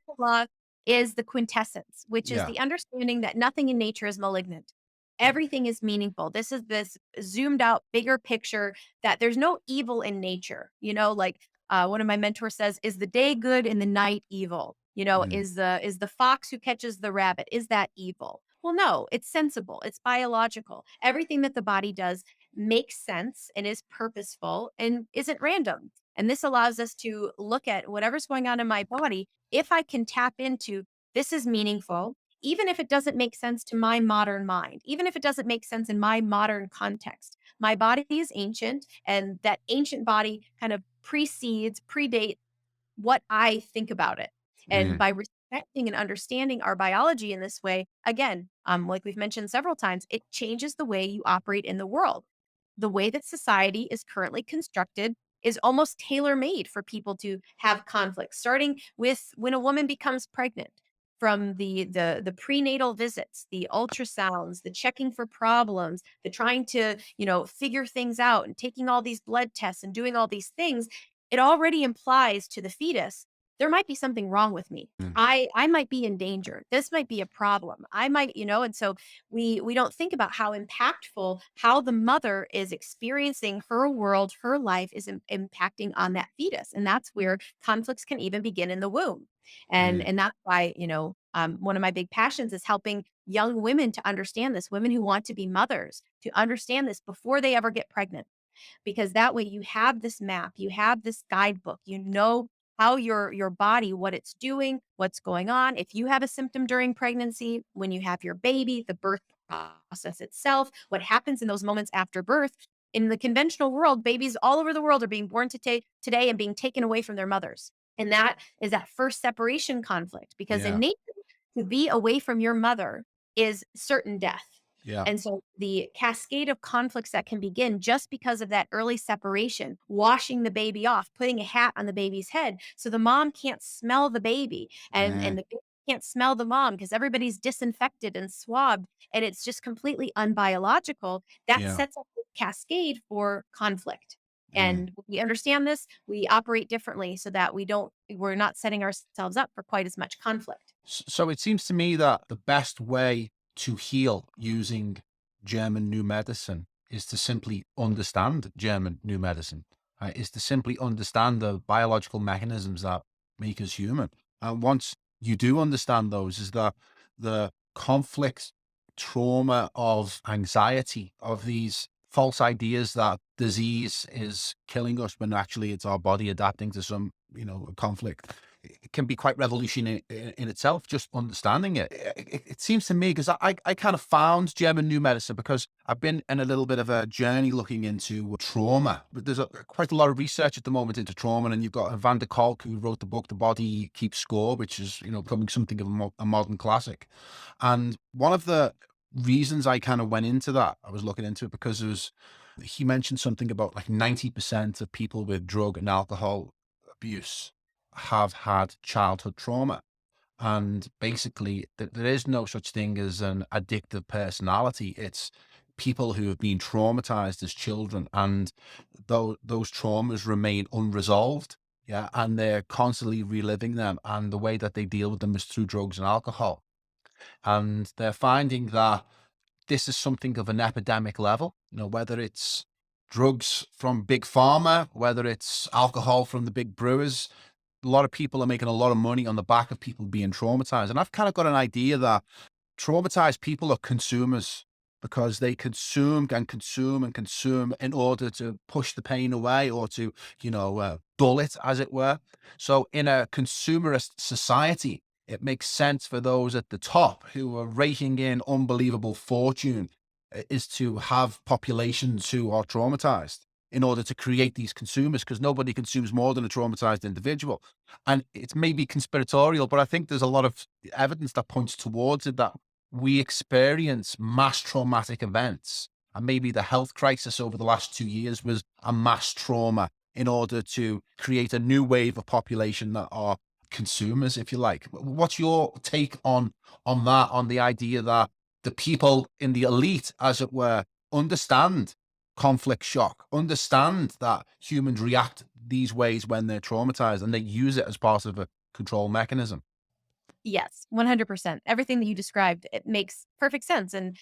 is the quintessence, which is Yeah. the understanding that nothing in nature is malignant. Everything is meaningful. This is this zoomed out, bigger picture that there's no evil in nature. Like one of my mentors says, "Is the day good and the night evil? Mm, Is the fox who catches the rabbit, is that evil?" Well, no, it's sensible. It's biological. Everything that the body does makes sense and is purposeful and isn't random. And this allows us to look at whatever's going on in my body. If I can tap into this is meaningful, even if it doesn't make sense to my modern mind, even if it doesn't make sense in my modern context, my body is ancient, and that ancient body kind of predates what I think about it. And mm, by respecting and understanding our biology in this way, again, like we've mentioned several times, it changes the way you operate in the world. The way that society is currently constructed is almost tailor made for people to have conflict, starting with when a woman becomes pregnant. From the prenatal visits, the ultrasounds, the checking for problems, the trying to figure things out, and taking all these blood tests and doing all these things, it already implies to the fetus, there might be something wrong with me. mm, I might be in danger. This might be a problem. I might, and so we don't think about how impactful how the mother is experiencing her world, her life is impacting on that fetus. And that's where conflicts can even begin in the womb. And mm. and that's why, one of my big passions is helping young women to understand this, women who want to be mothers, to understand this before they ever get pregnant, because that way you have this map, you have this guidebook, how your body, what it's doing, what's going on. If you have a symptom during pregnancy, when you have your baby, the birth process itself, what happens in those moments after birth. In the conventional world, babies all over the world are being born today and being taken away from their mothers. And that is that first separation conflict, because in Yeah. nature, to be away from your mother is certain death. Yeah. And so the cascade of conflicts that can begin just because of that early separation, washing the baby off, putting a hat on the baby's head so the mom can't smell the baby, and Mm, the baby can't smell the mom because everybody's disinfected and swabbed, and it's just completely unbiological. That yeah. sets up the cascade for conflict. Mm. And when we understand this, we operate differently so that we're not setting ourselves up for quite as much conflict. So it seems to me that the best way to heal using German new medicine is to simply understand German new medicine, is to simply understand the biological mechanisms that make us human. And once you do understand those, is that the conflict, trauma of anxiety, of these false ideas that disease is killing us when actually it's our body adapting to some, conflict, it can be quite revolutionary in itself, just understanding it. It seems to me, because I kind of found German new medicine because I've been in a little bit of a journey looking into trauma. But there's quite a lot of research at the moment into trauma, and you've got Van der Kolk, who wrote the book "The Body Keeps Score," which is becoming something of a modern classic. And one of the reasons I kind of went into that, I was looking into it because he mentioned something about like 90% of people with drug and alcohol abuse have had childhood trauma. And basically, there is no such thing as an addictive personality. It's people who have been traumatized as children, and those traumas remain unresolved. Yeah. And they're constantly reliving them. And the way that they deal with them is through drugs and alcohol. And they're finding that this is something of an epidemic level, whether it's drugs from big pharma, whether it's alcohol from the big brewers. A lot of people are making a lot of money on the back of people being traumatized. And I've kind of got an idea that traumatized people are consumers because they consume and consume and consume in order to push the pain away or to, dull it, as it were. So, in a consumerist society, it makes sense for those at the top who are raking in unbelievable fortune is to have populations who are traumatized in order to create these consumers, because nobody consumes more than a traumatized individual. And it's maybe conspiratorial, but I think there's a lot of evidence that points towards it, that we experience mass traumatic events. And maybe the health crisis over the last 2 years was a mass trauma in order to create a new wave of population that are consumers, if you like. What's your take on that, on the idea that the people in the elite, as it were, understand conflict shock, understand that humans react these ways when they're traumatized, and they use it as part of a control mechanism? Yes, 100%. Everything that you described, it makes perfect sense. And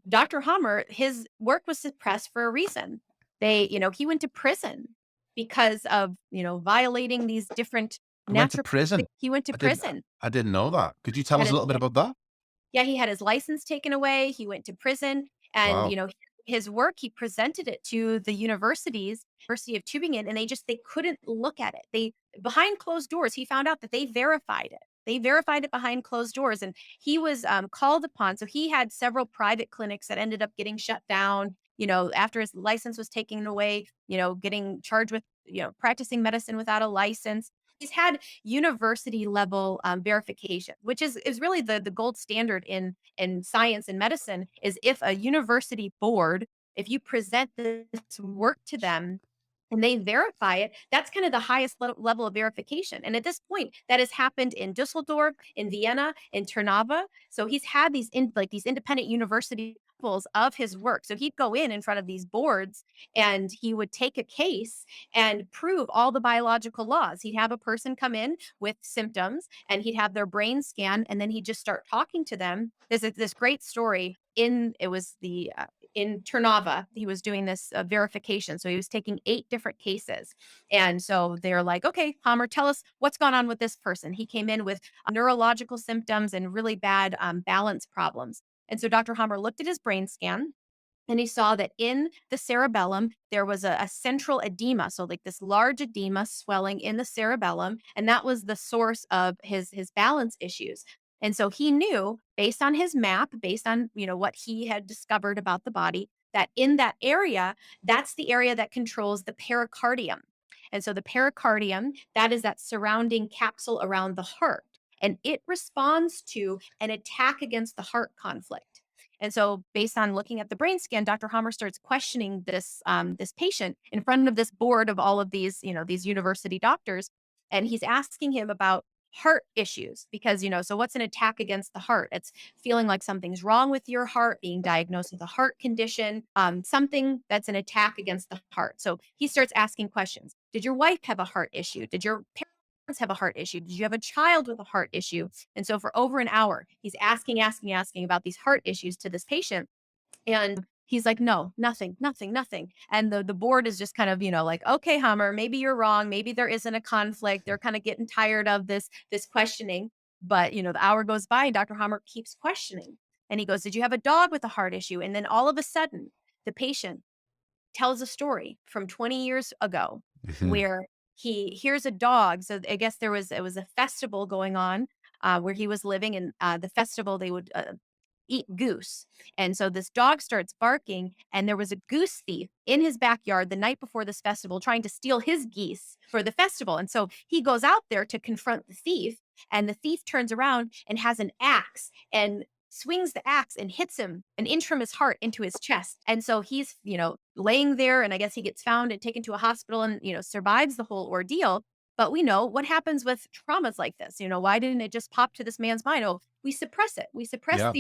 Dr. Hammer, his work was suppressed for a reason. He went to prison because of, violating these different He went to natural. prison. He went to I didn't prison. I didn't know that. Could you tell Had us a his little bit about that? Yeah, he had his license taken away, he went to prison, and, Wow. his work, he presented it to the universities, University of Tübingen, and they couldn't look at it. They Behind closed doors, he found out that they verified it. They verified it behind closed doors, and he was, called upon. So he had several private clinics that ended up getting shut down, after his license was taken away, getting charged with, practicing medicine without a license. He's had university level verification, which is really the gold standard in science and medicine. Is if a university board, if you present this work to them and they verify it, that's kind of the highest level of verification. And at this point, that has happened in Dusseldorf, in Vienna, in Ternava. So he's had these independent university levels of his work. So he'd go in front of these boards and he would take a case and prove all the biological laws. He'd have a person come in with symptoms and he'd have their brain scan, and then he'd just start talking to them. There's this great story in it was the in Ternava. He was doing this verification. So he was taking 8 different cases. And so they're like, okay, Hammer, tell us what's gone on with this person. He came in with neurological symptoms and really bad balance problems. And so Dr. Hammer looked at his brain scan and he saw that in the cerebellum, there was a central edema. So, like this large edema swelling in the cerebellum. And that was the source of his balance issues. And so he knew based on his map, based on, what he had discovered about the body, that in that area, that's the area that controls the pericardium. And so the pericardium, that is that surrounding capsule around the heart. And it responds to an attack against the heart conflict. And so, based on looking at the brain scan, Dr. Hammer starts questioning this patient in front of this board of all of these university doctors, and he's asking him about heart issues because so what's an attack against the heart? It's feeling like something's wrong with your heart, being diagnosed with a heart condition, something that's an attack against the heart. So he starts asking questions. Did your wife have a heart issue? Did your parents have a heart issue? Did you have a child with a heart issue? And so for over an hour, he's asking about these heart issues to this patient. And he's like, no, nothing, nothing, nothing. And the board is just kind of, like, okay, Hammer, maybe you're wrong. Maybe there isn't a conflict. They're kind of getting tired of this questioning. But the hour goes by and Dr. Hammer keeps questioning. And he goes, did you have a dog with a heart issue? And then all of a sudden, the patient tells a story from 20 years ago Mhm. where he hears a dog. So I guess it was a festival going on where he was living, and the festival they would eat goose. And so this dog starts barking, and there was a goose thief in his backyard the night before this festival trying to steal his geese for the festival. And so he goes out there to confront the thief, and the thief turns around and has an axe and swings the axe and hits him an inch from his heart into his chest. And so he's, laying there, and I guess he gets found and taken to a hospital and, survives the whole ordeal. But we know what happens with traumas like this. Why didn't it just pop to this man's mind? Oh, we suppress it. We suppress Yeah.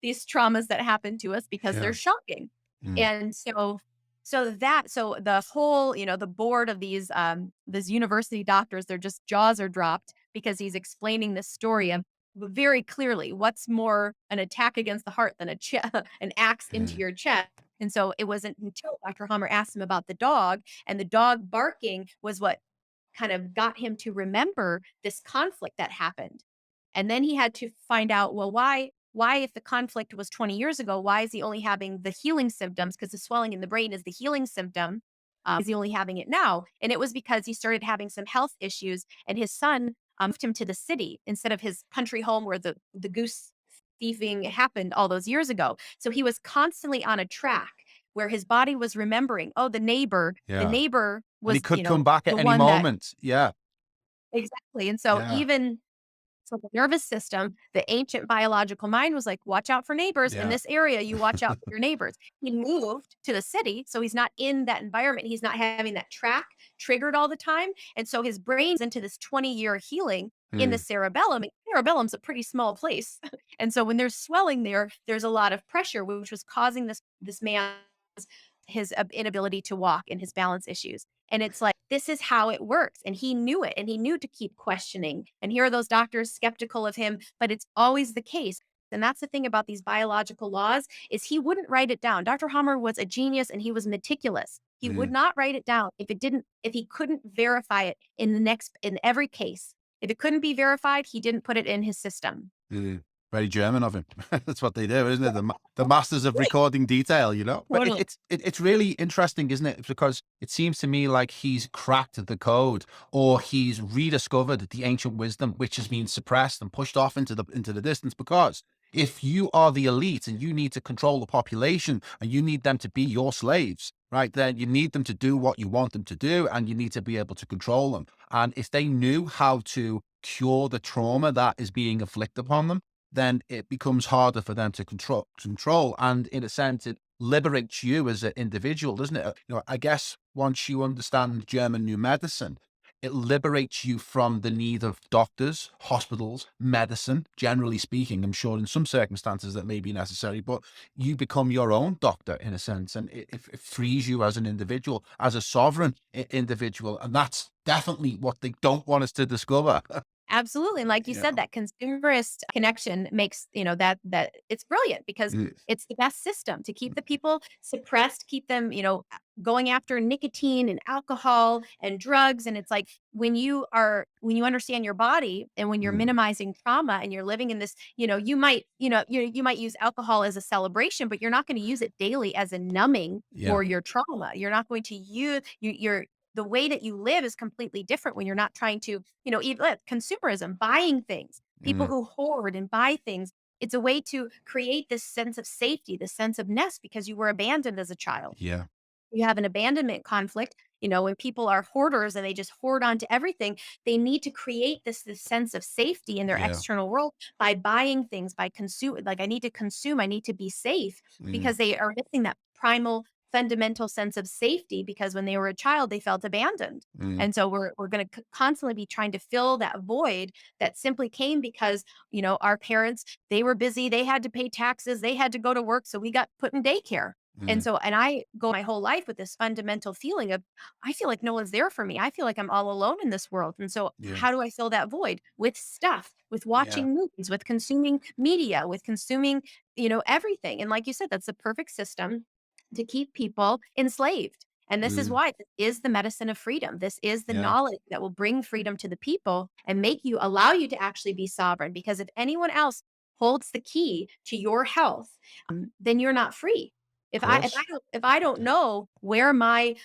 these traumas that happen to us because they're Yeah. shocking. Mm. And so the whole, the board of these university doctors, their just jaws are dropped because he's explaining this story of very clearly what's more an attack against the heart than an axe into Mm. your chest. And so it wasn't until Dr. Hammer asked him about the dog, and the dog barking was what kind of got him to remember this conflict that happened. And then he had to find out, well, why if the conflict was 20 years ago, why is he only having the healing symptoms? Because the swelling in the brain is the healing symptom. Is he only having it now? And it was because he started having some health issues, and his son moved him to the city instead of his country home where the goose thieving happened all those years ago. So he was constantly on a track where his body was remembering, oh, the Yeah. neighbor And he was, could come back the at any one that moment. Yeah. exactly. And so Yeah. even so the nervous system, the ancient biological mind was like, watch out for neighbors in Yeah. this area. You watch out for your neighbors. He moved to the city. So he's not in that environment. He's not having that track triggered all the time. And so his brain's into this 20-year healing in the Mm. cerebellum. And cerebellum's a pretty small place. And so when there's swelling there, there's a lot of pressure, which was causing this man's his inability to walk and his balance issues. And it's like, this is how it works. And he knew it, and he knew to keep questioning. And here are those doctors skeptical of him, but it's always the case. And that's the thing about these biological laws is he wouldn't write it down. Dr. Hamer was a genius and he was meticulous. He would Mm, not write it down if he couldn't verify it in every case. If it couldn't be verified, he didn't put it in his system. mm. Very German of him. That's what they do, isn't it? The masters of recording detail, you know. But Totally. it's really interesting, isn't it? Because it seems to me like he's cracked the code, or he's rediscovered the ancient wisdom, which has been suppressed and pushed off into the distance. Because if you are the elite and you need to control the population and you need them to be your slaves, right? Then you need them to do what you want them to do, and you need to be able to control them. And if they knew how to cure the trauma that is being inflicted upon them, then it becomes harder for them to control. And in a sense, it liberates you as an individual, doesn't it? I guess once you understand German new medicine, it liberates you from the need of doctors, hospitals, medicine, generally speaking. I'm sure in some circumstances that may be necessary, but you become your own doctor in a sense, and it frees you as an individual, as a sovereign individual. And that's definitely what they don't want us to discover. Absolutely, and like you Yeah. said, that consumerist connection makes, that it's brilliant because Mm, it's the best system to keep the people suppressed, keep them, going after nicotine and alcohol and drugs, and it's like when you understand your body and when you're mm. minimizing trauma and you're living in this, you might use alcohol as a celebration, but you're not gonna use it daily as a numbing Yeah. for your trauma. You're not going to use you're the way that you live is completely different when you're not trying to, eat consumerism, buying things, people Mm, who hoard and buy things. It's a way to create this sense of safety, this sense of nest because you were abandoned as a child. yeah. You have an abandonment conflict, when people are hoarders and they just hoard onto everything, they need to create this sense of safety in their Yeah. external world by buying things, by consume like I need to consume, I need to be safe Mm, because they are missing that primal fundamental sense of safety because when they were a child they felt abandoned. mm. And so we're going to constantly be trying to fill that void that simply came because, our parents, they were busy, they had to pay taxes, they had to go to work, so we got put in daycare. And Mm, so and I go my whole life with this fundamental feeling of, I feel like no one's there for me. I feel like I'm all alone in this world. And so yeah, how do I fill that void? With stuff, with yeah, watching movies, with consuming media, with consuming, everything. And like you said, that's the perfect system to keep people enslaved. And this is mm, why this is the medicine of freedom. This is the yeah, knowledge that will bring freedom to the people and allow you to actually be sovereign. Because if anyone else holds the key to your health, then you're not free. of If course. I don't know where my,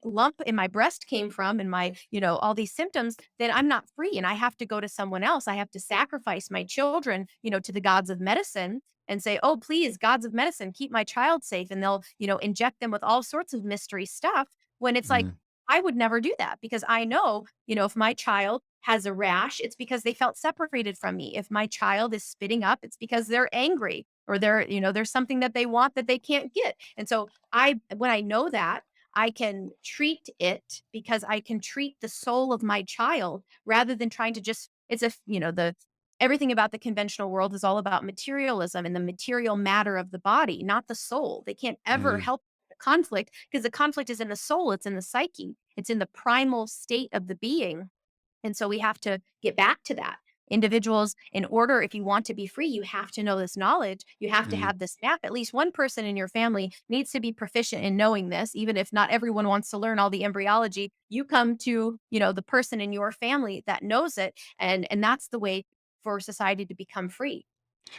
lump in my breast came from and my, all these symptoms, then I'm not free and I have to go to someone else. I have to sacrifice my children, to the gods of medicine and say, "Oh, please, gods of medicine, keep my child safe." And they'll, inject them with all sorts of mystery stuff when it's like, Mm, I would never do that because I know, if my child has a rash, it's because they felt separated from me. If my child is spitting up, it's because they're angry or there's something that they want that they can't get. And so when I know that, I can treat it because I can treat the soul of my child rather than trying to just it's a the everything about the conventional world is all about materialism and the material matter of the body, not the soul. They can't ever mm, help the conflict because the conflict is in the soul, it's in the psyche, it's in the primal state of the being. And so we have to get back to that. Individuals, in order, if you want to be free, you have to know this knowledge. You have to mm. have this map. At least one person in your family needs to be proficient in knowing this, even if not everyone wants to learn all the embryology. You come to, the person in your family that knows it. And that's the way for society to become free.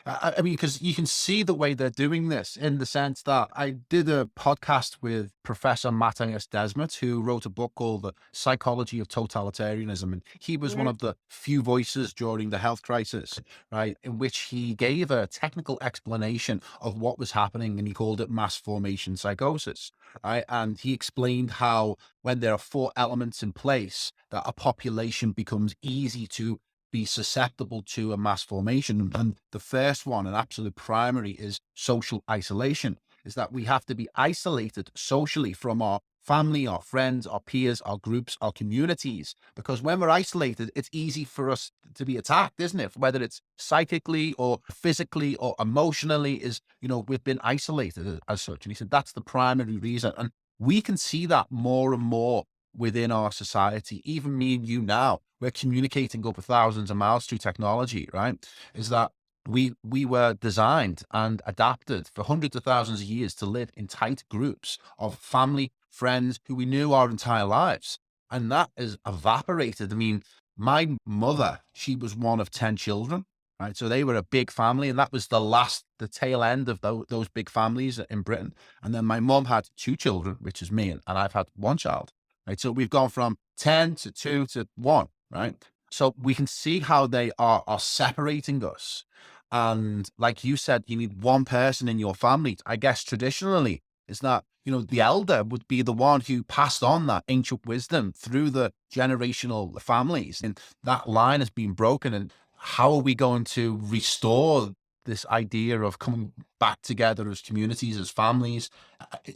I mean, because you can see the way they're doing this in the sense that I did a podcast with Professor Matthias Desmet, who wrote a book called The Psychology of Totalitarianism. And he was one Mhm. of the few voices during the health crisis, right, in which he gave a technical explanation of what was happening. And he called it mass formation psychosis, right? And he explained how when there are four elements in place, that a population becomes easy to be susceptible to a mass formation. And the first one, an absolute primary, is social isolation, is that we have to be isolated socially from our family, our friends, our peers, our groups, our communities. Because when we're isolated, it's easy for us to be attacked, isn't it? Whether it's psychically or physically or emotionally, is, we've been isolated as such. And he said that's the primary reason. And we can see that more and more within our society. Even me and you now, we're communicating over thousands of miles through technology, right? Is that we were designed and adapted for hundreds of thousands of years to live in tight groups of family, friends who we knew our entire lives. And that is evaporated. I mean, my mother, she was one of 10 children, right? So they were a big family, and that was the tail end of those big families in Britain. And then my mum had two children, which is me, and I've had one child, right? So we've gone from 10 to 2 to 1, right? So we can see how they are separating us. And like you said, you need one person in your family. I guess traditionally, is that, the elder would be the one who passed on that ancient wisdom through the generational families. And that line has been broken. And how are we going to restore this idea of coming back together as communities, as families?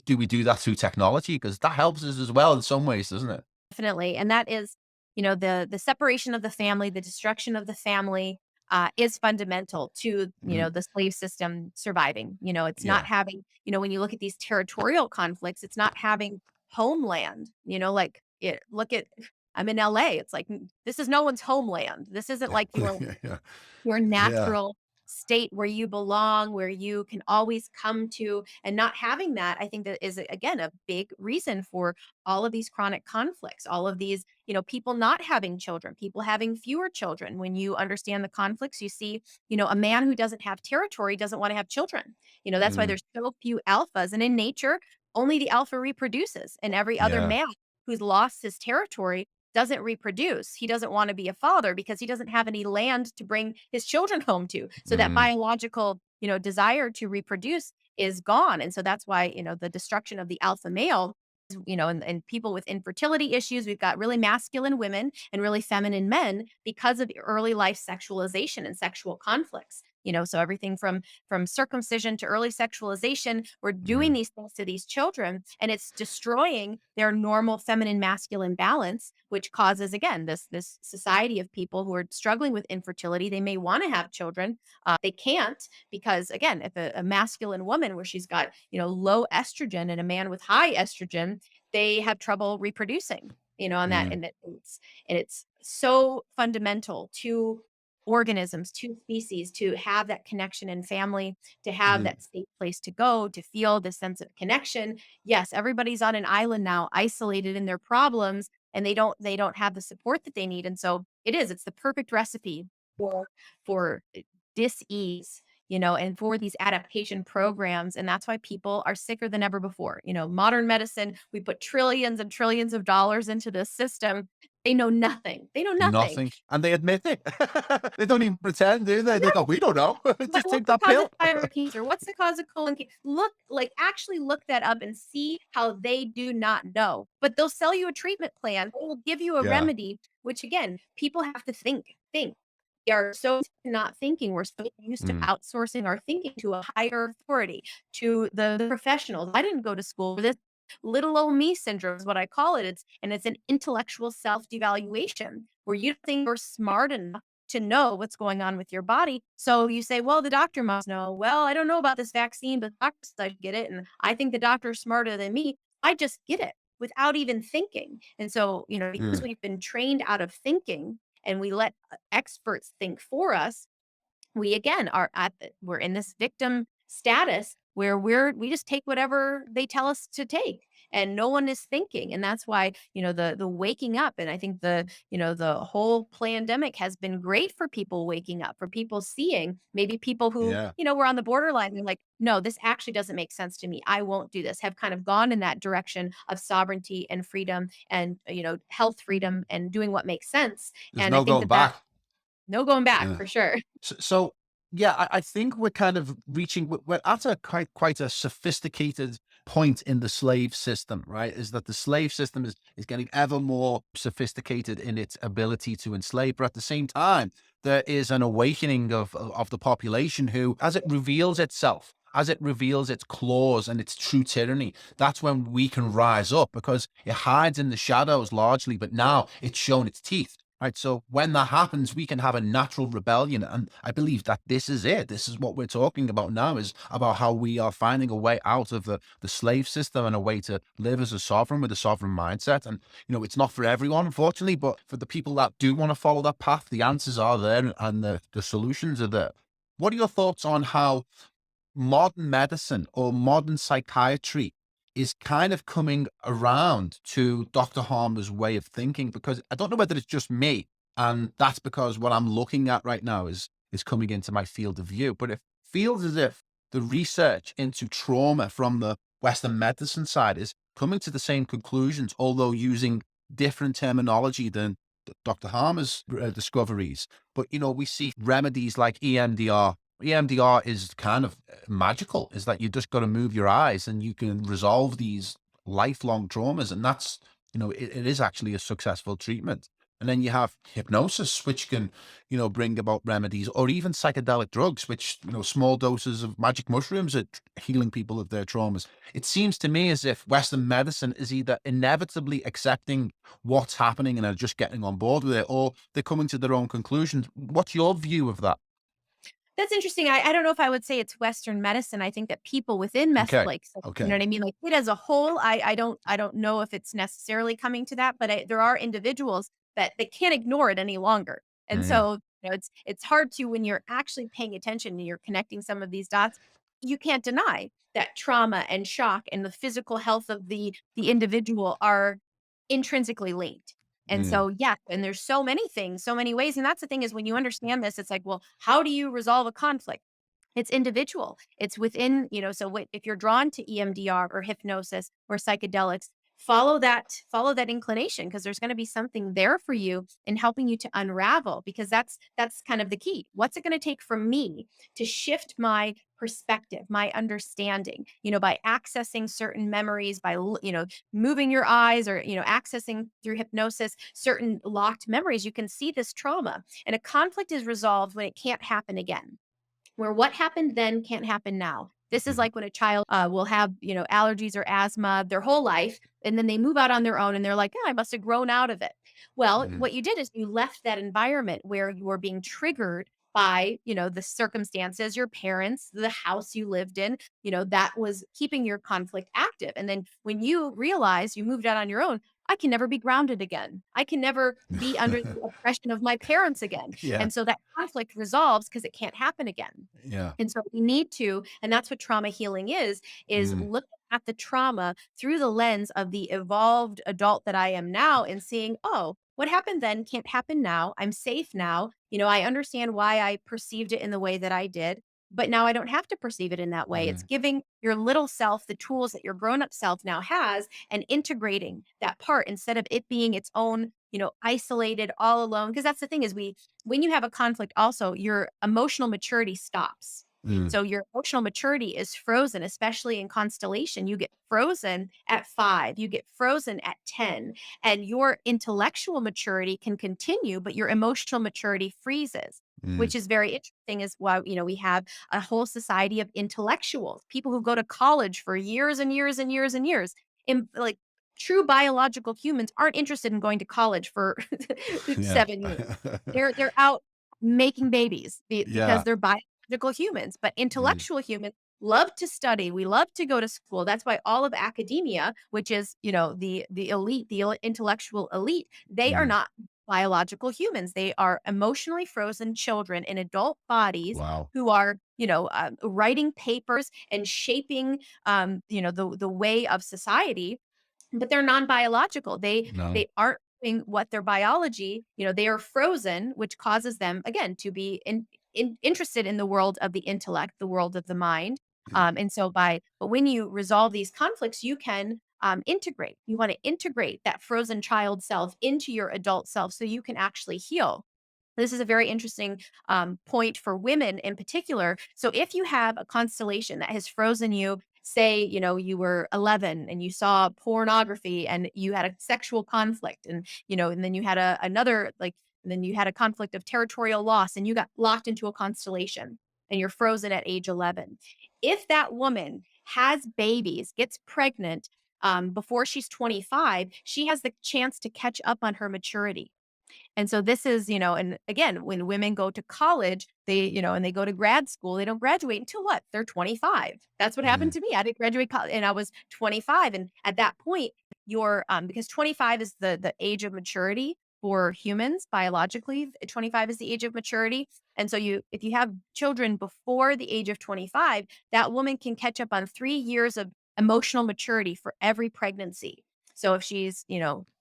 Do we do that through technology? Because that helps us as well in some ways, doesn't it? Definitely, and that is, the separation of the family, the destruction of the family, is fundamental to, Mhm. the slave system surviving. It's not Yeah. having, when you look at these territorial conflicts, it's not having homeland, like, look at I'm in LA, it's like, this is no one's homeland. This isn't like Yeah. your Yeah. natural state where you belong, where you can always come to, and not having that, I think that is again a big reason for all of these chronic conflicts, all of these, people not having children, people having fewer children. When you understand the conflicts, you see, a man who doesn't have territory doesn't want to have children. That's why Mm. there's so few alphas. And in nature, only the alpha reproduces, and every other Yeah. male who's lost his territory doesn't reproduce. He doesn't want to be a father because he doesn't have any land to bring his children home to. So that Mm. biological, desire to reproduce is gone. And so that's why, the destruction of the alpha male, and people with infertility issues, we've got really masculine women and really feminine men because of early life sexualization and sexual conflicts. So everything from circumcision to early sexualization, we're doing Mm. these things to these children, and it's destroying their normal feminine masculine balance, which causes again this society of people who are struggling with infertility. They may want to have children, they can't, because again, if a masculine woman where she's got, low estrogen, and a man with high estrogen, they have trouble reproducing, Mm. and it's so fundamental to organisms, to species, to have that connection and family, to have Mm. that safe place to go, to feel the sense of connection. Yes, everybody's on an island now, isolated in their problems, and they don't have the support that they need. And so it's the perfect recipe for dis-ease, and for these adaptation programs. And that's why people are sicker than ever before. Modern medicine, we put trillions and trillions of dollars into this system. They know nothing. They know nothing. Nothing. And they admit it. They don't even pretend, do they? They go, we don't know. But Just what's take the that cause of pill. thyroid cancer? What's the cause of colon cancer? Actually look that up and see how they do not know. But they'll sell you a treatment plan. They will give you a Yeah. remedy, which again, people have to think. We are so not thinking. We're so used to Mm. outsourcing our thinking to a higher authority, to the professionals. I didn't go to school for this. Little old me syndrome is what I call it. It's an intellectual self devaluation where you think you're smart enough to know what's going on with your body. So you say, well, the doctor must know. Well, I don't know about this vaccine, but the doctor said I should get it. And I think the doctor's smarter than me. I just get it without even thinking. And so, because Mm. we've been trained out of thinking and we let experts think for us, we again we're in this victim status where we just take whatever they tell us to take, and no one is thinking. And that's why, the waking up, and I think the whole pandemic has been great for people waking up, for people seeing, maybe people who, Yeah. were on the borderline, they're like, no, this actually doesn't make sense to me, I won't do this, have kind of gone in that direction of sovereignty and freedom, and health freedom, and doing what makes sense. There's And I no think going that back. no going back Yeah. for sure. So yeah, I think we're kind of reaching, we're at a quite a sophisticated point in the slave system, right? Is that the slave system is getting ever more sophisticated in its ability to enslave. But at the same time, there is an awakening of the population who, as it reveals itself as it reveals its claws and its true tyranny, that's when we can rise up, because it hides in the shadows largely, but now it's shown its teeth. Right. So when that happens, we can have a natural rebellion. And I believe that this is it. This is what we're talking about now, is about how we are finding a way out of the slave system and a way to live as a sovereign with a sovereign mindset. And, it's not for everyone, unfortunately, but for the people that do want to follow that path, the answers are there and the solutions are there. What are your thoughts on how modern medicine or modern psychiatry is kind of coming around to Dr. Harmer's way of thinking? Because I don't know whether it's just me, and that's because what I'm looking at right now is coming into my field of view. But it feels as if the research into trauma from the Western medicine side is coming to the same conclusions, although using different terminology than Dr. Harmer's discoveries. But we see remedies like EMDR. EMDR is kind of magical, is that you just got to move your eyes and you can resolve these lifelong traumas. And that's, it is actually a successful treatment. And then you have hypnosis, which can, bring about remedies, or even psychedelic drugs, which, small doses of magic mushrooms are healing people of their traumas. It seems to me as if Western medicine is either inevitably accepting what's happening and are just getting on board with it, or they're coming to their own conclusions. What's your view of that? That's interesting. I don't know if I would say it's Western medicine. I think that people within Okay. like, so you know Okay. what I mean? Like, it as a whole, I don't know if it's necessarily coming to that, but there are individuals that they can't ignore it any longer. And Mhm. so, it's hard to, when you're actually paying attention and you're connecting some of these dots, you can't deny that trauma and shock and the physical health of the individual are intrinsically linked. And Mm. so, yeah, and there's so many things, so many ways. And that's the thing, is when you understand this, it's like, well, how do you resolve a conflict? It's individual. It's within, so if you're drawn to EMDR or hypnosis or psychedelics, follow that inclination, because there's going to be something there for you in helping you to unravel, because that's kind of the key. What's it going to take for me to shift my perspective, my understanding, by accessing certain memories, by moving your eyes, or accessing through hypnosis certain locked memories. You can see this trauma, and a conflict is resolved when it can't happen again, where what happened then can't happen now. This is Mhm. like when a child will have, allergies or asthma their whole life, and then they move out on their own and they're like, "Oh, I must have grown out of it." Well, Mhm. what you did is you left that environment where you were being triggered by, the circumstances, your parents, the house you lived in, that was keeping your conflict active. And then when you realize you moved out on your own, I can never be grounded again. I can never be under the oppression of my parents again. Yeah. And so that conflict resolves because it can't happen again. Yeah. And so we need to, and that's what trauma healing is Mm. looking at the trauma through the lens of the evolved adult that I am now, and seeing, oh, what happened then can't happen now. I'm safe now. I understand why I perceived it in the way that I did, but now I don't have to perceive it in that way. It's Mhm. giving your little self the tools that your grown up self now has, and integrating that part instead of it being its own, isolated, all alone. Because that's the thing, is when you have a conflict, also your emotional maturity stops. Mm. So your emotional maturity is frozen, especially in constellation. You get frozen at 5, you get frozen at 10, and your intellectual maturity can continue, but your emotional maturity freezes, Mm. which is very interesting. Is why, we have a whole society of intellectuals, people who go to college for years and years and years and years. In like, true biological humans aren't interested in going to college for Yeah. 7 years. They're out making babies because Yeah. they're biological humans, but Mm. intellectual humans love to study. We love to go to school. That's why all of academia, which is, the elite, intellectual elite, they are Mm. not biological humans. They are emotionally frozen children in adult bodies Wow. who are, writing papers and shaping, the way of society, but they're non-biological. They No. they aren't doing what their biology, they are frozen, which causes them again to be interested in the world of the intellect, the world of the mind. Mm. And so but when you resolve these conflicts, you can integrate. You want to integrate that frozen child self into your adult self so you can actually heal. This is a very interesting point for women in particular. So, if you have a constellation that has frozen you, say, you were 11 and you saw pornography and you had a sexual conflict, and then you had and then you had a conflict of territorial loss and you got locked into a constellation and you're frozen at age 11. If that woman has babies, gets pregnant before she's 25, she has the chance to catch up on her maturity. And so this is, and again, when women go to college, and they go to grad school, they don't graduate until what? They're 25. That's what happened Mm, to me. I didn't graduate college and I was 25. And at that point, because 25 is the age of maturity for humans biologically, 25 is the age of maturity. And so if you have children before the age of 25, that woman can catch up on 3 years of emotional maturity for every pregnancy. So if she's,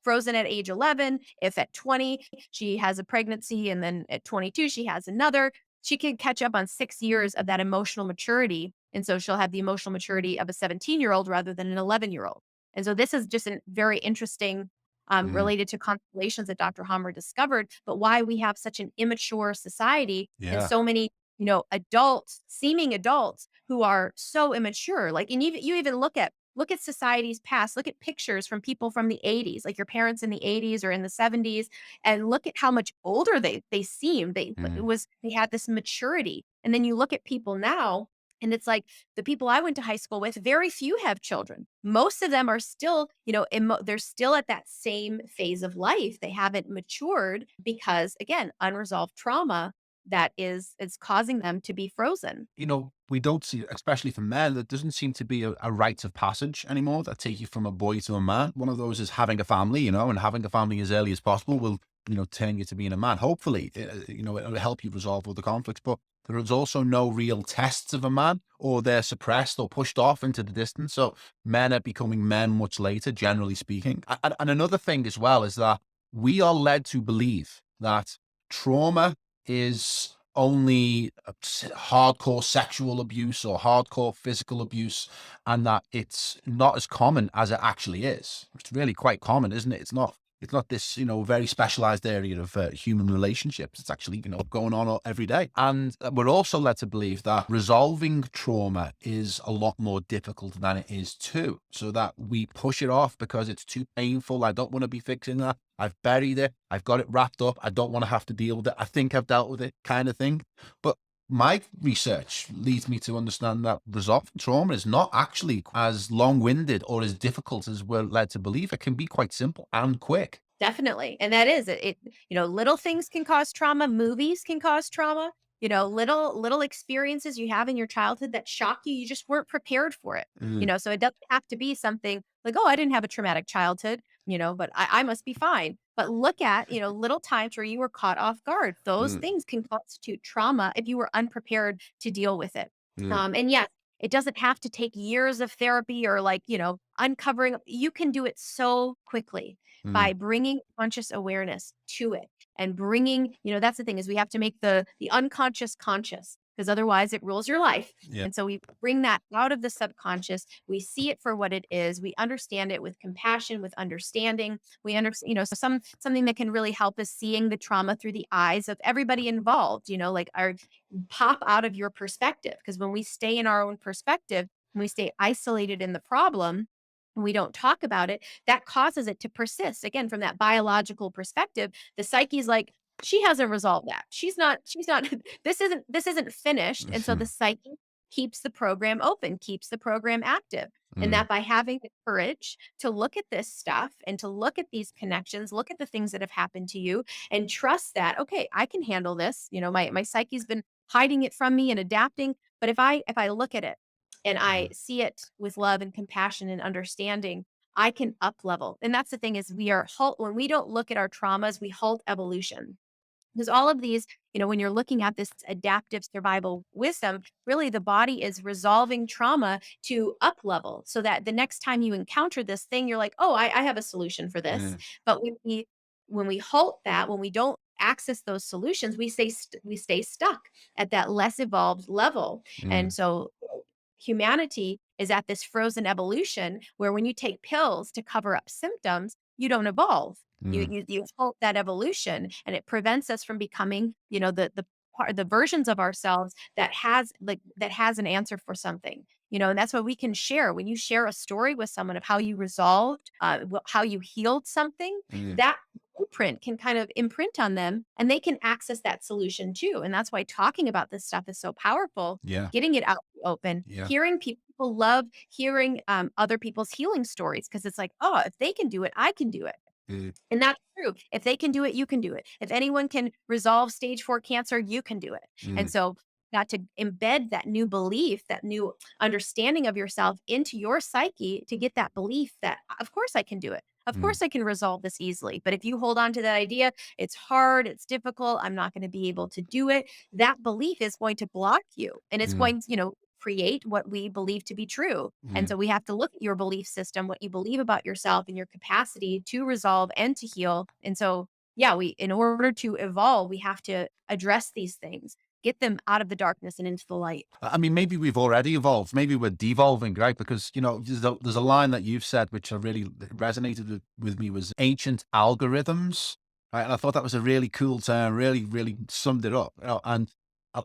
frozen at age 11, if at 20 she has a pregnancy and then at 22 she has another, she can catch up on 6 years of that emotional maturity. And so she'll have the emotional maturity of a 17-year-old rather than an 11-year-old. And so this is just a very interesting mm, related to constellations that Dr. Hamer discovered, but why we have such an immature society and yeah. so many, adults, seeming adults who are so immature. Like, and you even look at society's past, look at pictures from people from the 80s, like your parents in the 80s or in the 70s, and look at how much older they seemed. Mm. They had this maturity. And then you look at people now, and it's like the people I went to high school with, very few have children. Most of them are still, they're still at that same phase of life. They haven't matured because, again, unresolved trauma that is causing them to be frozen. We don't see, especially for men, there doesn't seem to be a rite of passage anymore that take you from a boy to a man. One of those is having a family, and having a family as early as possible will, turn you to being a man. Hopefully, it'll help you resolve all the conflicts. But there is also no real tests of a man, or they're suppressed or pushed off into the distance. So men are becoming men much later, generally speaking. And another thing as well is that we are led to believe that trauma is only hardcore sexual abuse or hardcore physical abuse, and that it's not as common as it actually is. It's really quite common, isn't it? It's not this, very specialized area of human relationships. It's actually, going on every day. And we're also led to believe that resolving trauma is a lot more difficult than it is too. So that we push it off because it's too painful. I don't want to be fixing that. I've buried it. I've got it wrapped up. I don't want to have to deal with it. I think I've dealt with it, kind of thing. But my research leads me to understand that resolving trauma is not actually as long-winded or as difficult as we're led to believe. It can be quite simple and quick. Definitely, and that is it. Little things can cause trauma, movies can cause trauma, little experiences you have in your childhood that shock you, you just weren't prepared for it. Mm, So it doesn't have to be something like, "Oh, I didn't have a traumatic childhood, but I must be fine." But look at, little times where you were caught off guard. Those mm, things can constitute trauma if you were unprepared to deal with it. mm, And yes, it doesn't have to take years of therapy or like, uncovering. You can do it so quickly mm. by bringing conscious awareness to it and bringing, that's the thing is we have to make the unconscious conscious because otherwise it rules your life. Yeah. And so we bring that out of the subconscious. We see it for what it is. We understand it with compassion, with understanding. We understand, so something that can really help is seeing the trauma through the eyes of everybody involved, like our pop out of your perspective. Because when we stay in our own perspective, when we stay isolated in the problem, and we don't talk about it, that causes it to persist. Again, from that biological perspective, the psyche's like, she hasn't resolved that. She's not, this isn't finished. And so the Mhm, psyche keeps the program open, keeps the program active. And mm, that by having the courage to look at this stuff and to look at these connections, look at the things that have happened to you and trust that, okay, I can handle this. My psyche's been hiding it from me and adapting. But if I look at it and I mm, see it with love and compassion and understanding, I can up level. And that's the thing is we are halt when we don't look at our traumas, we halt evolution. Because all of these, when you're looking at this adaptive survival wisdom, really the body is resolving trauma to up level so that the next time you encounter this thing, you're like, oh, I have a solution for this. mm, But when we halt that, when we don't access those solutions, we stay stuck at that less evolved level. And mm, so humanity is at this frozen evolution where when you take pills to cover up symptoms, you don't evolve. You mm, you you halt that evolution and it prevents us from becoming, the versions of ourselves that has an answer for something. And that's what we can share. When you share a story with someone of how you resolved, how you healed something, mm. that blueprint can kind of imprint on them and they can access that solution too. And that's why talking about this stuff is so powerful, Yeah. getting it out in the open, Yeah. hearing people love hearing other people's healing stories because it's like, oh, if they can do it, I can do it. Mm, And that's true. If they can do it, you can do it. If anyone can resolve stage 4 cancer, you can do it. And mm, so got to embed that new belief, that new understanding of yourself into your psyche to get that belief that, of course, I can do it. Of mm, course, I can resolve this easily. But if you hold on to that idea, it's hard, it's difficult, I'm not going to be able to do it. That belief is going to block you and it's mm, going to, create what we believe to be true. And mm. so we have to look at your belief system, what you believe about yourself and your capacity to resolve and to heal. And so, yeah, in order to evolve, we have to address these things, get them out of the darkness and into the light. I mean, maybe we've already evolved. Maybe we're devolving, right? Because, there's a line that you've said, which I really resonated with me was ancient algorithms, right? And I thought that was a really cool term, really, really summed it up. And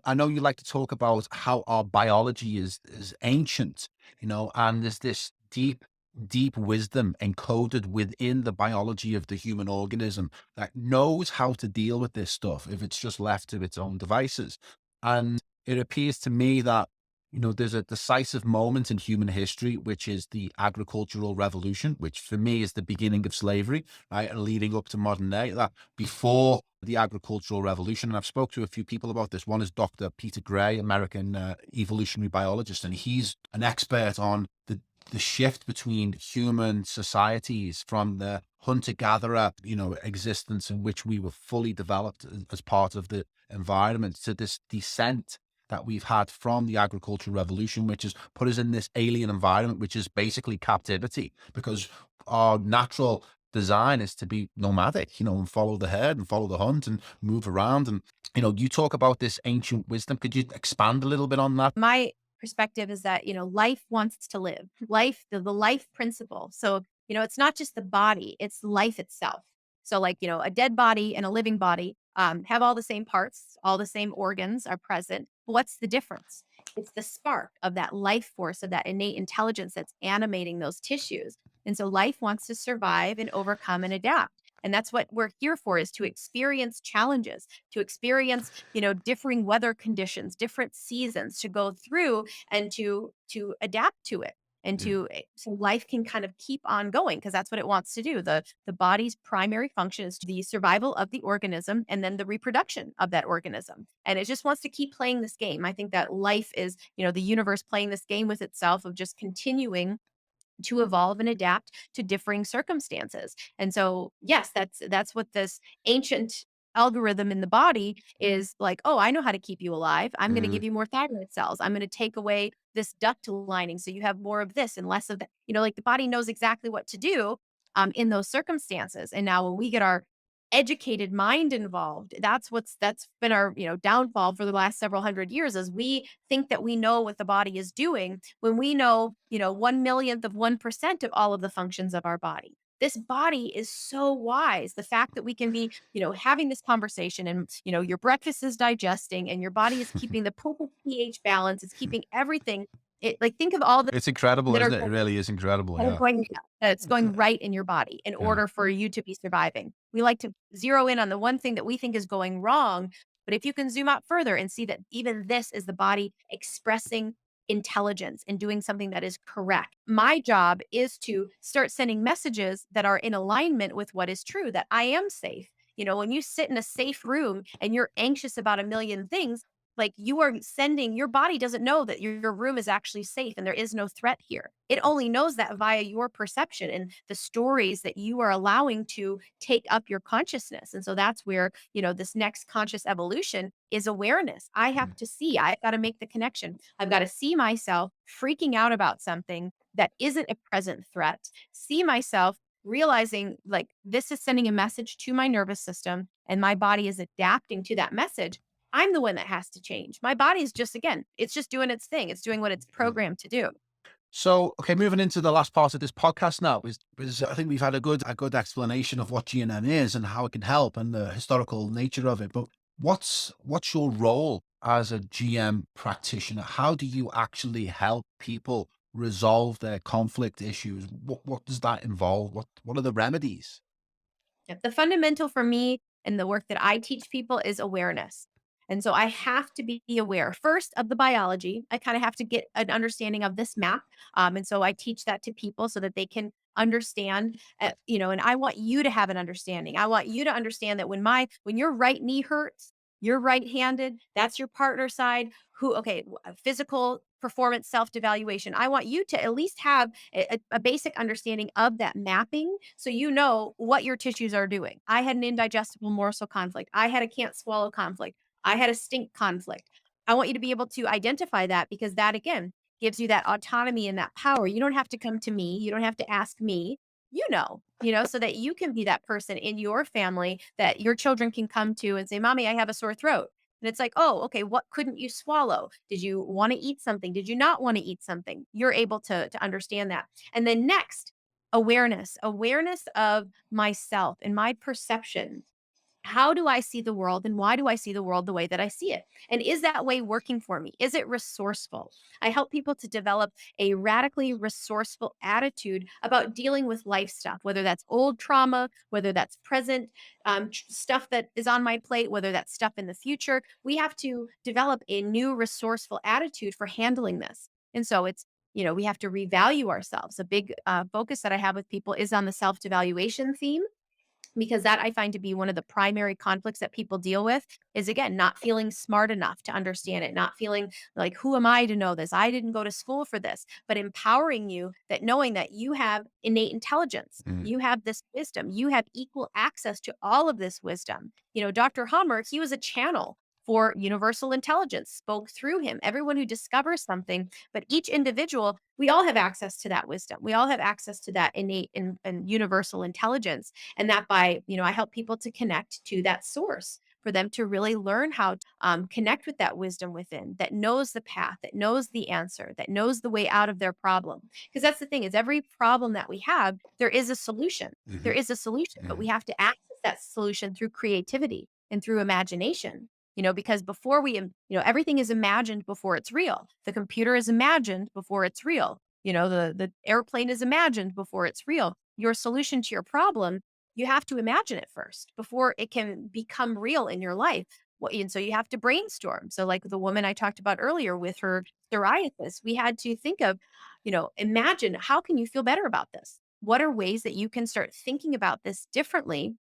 I know you like to talk about how our biology is ancient, and there's this deep, deep wisdom encoded within the biology of the human organism that knows how to deal with this stuff if it's just left to its own devices. And it appears to me that, there's a decisive moment in human history, which is the agricultural revolution, which for me is the beginning of slavery, right? And leading up to modern day, that before the agricultural revolution. And I've spoke to a few people about this. One is Dr. Peter Gray, American evolutionary biologist, and he's an expert on the shift between human societies from the hunter-gatherer, existence in which we were fully developed as part of the environment to this descent that we've had from the agricultural revolution, which has put us in this alien environment, which is basically captivity because our natural design is to be nomadic, and follow the herd and follow the hunt and move around. And, you talk about this ancient wisdom. Could you expand a little bit on that? My perspective is that, life wants to live. Life, the life principle. So, it's not just the body, it's life itself. So like, a dead body and a living body have all the same parts, all the same organs are present. What's the difference? It's the spark of that life force, of that innate intelligence that's animating those tissues. And so life wants to survive and overcome and adapt. And that's what we're here for, is to experience challenges, to experience, differing weather conditions, different seasons, to go through and to adapt to it. And Mm, so life can kind of keep on going because that's what it wants to do. The body's primary function is the survival of the organism and then the reproduction of that organism. And it just wants to keep playing this game. I think that life is, the universe playing this game with itself of just continuing to evolve and adapt to differing circumstances. And so, yes, that's what this ancient algorithm in the body is like, oh, I know how to keep you alive. I'm going to mm, give you more thyroid cells. I'm going to take away this duct lining so you have more of this and less of that. Like the body knows exactly what to do in those circumstances. And now when we get our educated mind involved, that's been our, downfall for the last several hundred years, as we think that we know what the body is doing when we know, 1/1,000,000th of 1% of all of the functions of our body. This body is so wise. The fact that we can be, having this conversation and, your breakfast is digesting and your body is keeping the pH balance, it's keeping everything. It like think of all the it's incredible, that are isn't it? It really is incredible. that are Yeah. going that's going right in your body in Yeah. order for you to be surviving. We like to zero in on the one thing that we think is going wrong, but if you can zoom out further and see that even this is the body expressing intelligence and doing something that is correct. My job is to start sending messages that are in alignment with what is true, that I am safe. When you sit in a safe room and you're anxious about a million things, like you are sending, your body doesn't know that your room is actually safe and there is no threat here. It only knows that via your perception and the stories that you are allowing to take up your consciousness. And so that's where, this next conscious evolution is awareness. I have Mm, to see, I've got to make the connection. I've got to see myself freaking out about something that isn't a present threat, see myself realizing like this is sending a message to my nervous system and my body is adapting to that message. I'm the one that has to change. My body is just, again, it's just doing its thing. It's doing what it's mm. programmed to do. So, okay, moving into the last part of this podcast now is I think we've had a good explanation of what GNM is and how it can help and the historical nature of it. But what's your role as a GM practitioner? How do you actually help people resolve their conflict issues? What does that involve? What are the remedies? Yep. The fundamental for me and the work that I teach people is awareness. And so I have to be aware first of the biology. I kind of have to get an understanding of this map. And so I teach that to people so that they can understand, and I want you to have an understanding. I want you to understand that when your right knee hurts, you're right-handed, that's your partner side. Physical performance self-devaluation. I want you to at least have a basic understanding of that mapping so you know what your tissues are doing. I had an indigestible morsel conflict. I had a can't swallow conflict. I had a stink conflict. I want you to be able to identify that because that again gives you that autonomy and that power. You don't have to come to me. You don't have to ask me. So that you can be that person in your family that your children can come to and say, Mommy, I have a sore throat. And it's like, oh, okay, what couldn't you swallow? Did you want to eat something? Did you not want to eat something? You're able to understand that. And then next, awareness of myself and my perception. How do I see the world and why do I see the world the way that I see it? And is that way working for me? Is it resourceful? I help people to develop a radically resourceful attitude about dealing with life stuff, whether that's old trauma, whether that's present stuff that is on my plate, whether that's stuff in the future. We have to develop a new resourceful attitude for handling this. And so we have to revalue ourselves. A big focus that I have with people is on the self devaluation theme because that I find to be one of the primary conflicts that people deal with is again not feeling smart enough to understand it, not feeling like who am I to know this? I didn't go to school for this, but empowering you that knowing that you have innate intelligence, Mm. you have this wisdom, you have equal access to all of this wisdom. Dr. Hamer, he was a channel for universal intelligence, spoke through him. Everyone who discovers something, but each individual, we all have access to that wisdom. We all have access to that innate and universal intelligence and that I help people to connect to that source for them to really learn how to connect with that wisdom within that knows the path, that knows the answer, that knows the way out of their problem. Because that's the thing is every problem that we have, there is a solution. There Hmm. is a solution, but Hmm. we have to access that solution through creativity and through imagination. Because everything is imagined before it's real. The computer is imagined before it's real. The airplane is imagined before it's real. Your solution to your problem, you have to imagine it first before it can become real in your life. And so you have to brainstorm. So, like the woman I talked about earlier with her psoriasis, we had to think of, imagine how can you feel better about this? What are ways that you can start thinking about this differently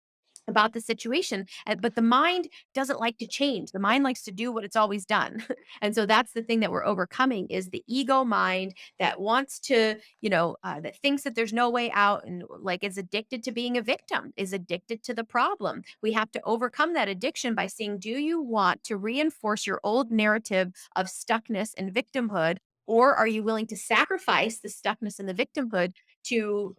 about the situation. But the mind doesn't like to change. The mind likes to do what it's always done. And so that's the thing that we're overcoming is the ego mind that wants to, that thinks that there's no way out and like is addicted to being a victim, is addicted to the problem. We have to overcome that addiction by saying, do you want to reinforce your old narrative of stuckness and victimhood? Or are you willing to sacrifice the stuckness and the victimhood to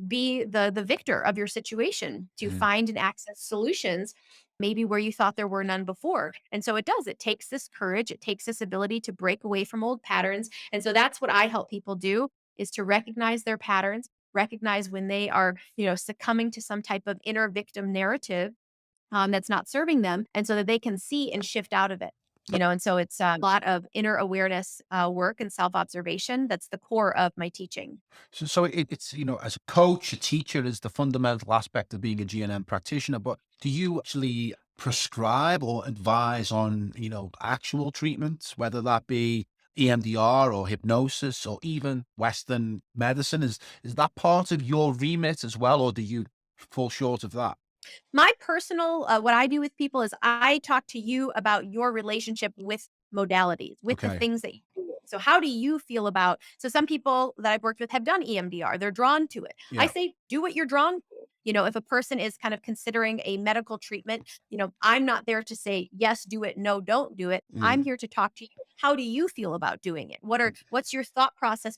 be the victor of your situation, to Hmm. find and access solutions maybe where you thought there were none before. And so it takes this courage, it takes this ability to break away from old patterns. And so that's what I help people do is to recognize their patterns, recognize when they are, succumbing to some type of inner victim narrative that's not serving them, and so that they can see and shift out of it. And so it's a lot of inner awareness work and self observation. That's the core of my teaching. So it's, as a coach, a teacher is the fundamental aspect of being a GNM practitioner. But do you actually prescribe or advise on, actual treatments, whether that be EMDR or hypnosis or even Western medicine? Is that part of your remit as well, or do you fall short of that? My personal what I do with people is I talk to you about your relationship with modalities, with the Okay. things that you do. So how do you feel about some people that I've worked with have done EMDR. They're drawn to it. I Yeah. say do what you're drawn to. If a person is kind of considering a medical treatment, I'm not there to say yes, do it, no, don't do it. I'm Mm. here to talk to you. How do you feel about doing it? What's your thought process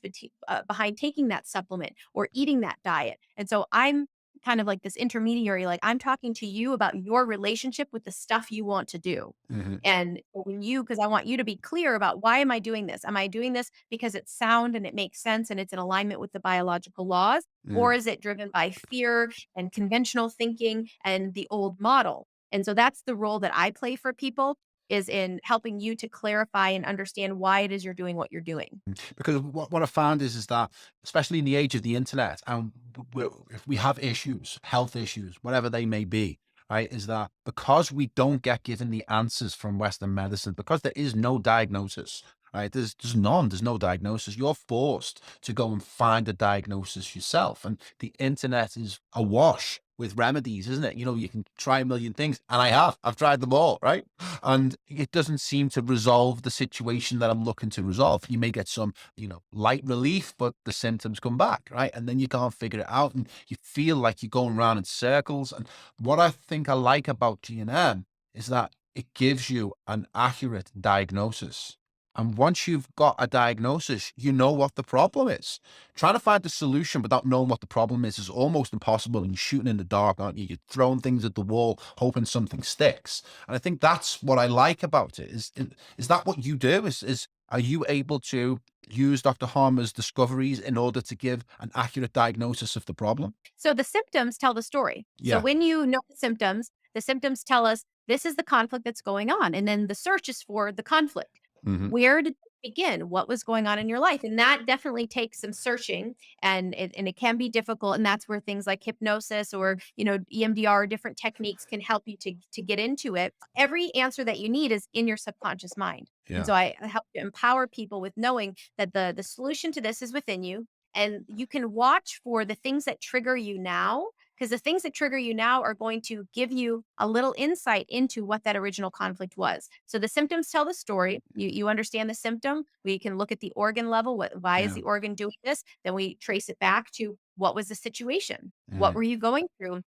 behind taking that supplement or eating that diet? And so I'm kind of like this intermediary, like I'm talking to you about your relationship with the stuff you want to do. Hmm. And because I want you to be clear about why am I doing this? Am I doing this because it's sound and it makes sense and it's in alignment with the biological laws? Or Mm. is it driven by fear and conventional thinking and the old model? And so that's the role that I play for people is in helping you to clarify and understand why it is you're doing what you're doing. Because what I found is that, especially in the age of the internet, and if we have issues, health issues, whatever they may be, right, is that because we don't get given the answers from Western medicine, because there is no diagnosis, right? There's none. There's no diagnosis. You're forced to go and find a diagnosis yourself, and the internet is awash with remedies, isn't it? You know, you can try a million things, and I have. I've tried them all, right? And it doesn't seem to resolve the situation that I'm looking to resolve. You may get some, light relief, but the symptoms come back, right? And then you can't figure it out, and you feel like you're going around in circles. And what I think I like about GNM is that it gives you an accurate diagnosis. And once you've got a diagnosis, you know what the problem is. Trying to find the solution without knowing what the problem is almost impossible. And you're shooting in the dark, aren't you? You're throwing things at the wall, hoping something sticks. And I think that's what I like about it. Is that what you do? Is are you able to use Dr. Harmer's discoveries in order to give an accurate diagnosis of the problem? So the symptoms tell the story. So Yeah. when you know the symptoms tell us this is the conflict that's going on. And then the search is for the conflict. Hmm. Where did it begin? What was going on in your life? And that definitely takes some searching and it can be difficult. And that's where things like hypnosis or, EMDR, different techniques can help you to get into it. Every answer that you need is in your subconscious mind. And Yeah. so I help to empower people with knowing that the solution to this is within you and you can watch for the things that trigger you now because the things that trigger you now are going to give you a little insight into what that original conflict was. So the symptoms tell the story. You understand the symptom. We can look at the organ level. Why is Yeah. the organ doing this? Then we trace it back to what was the situation? What Mhm. were you going through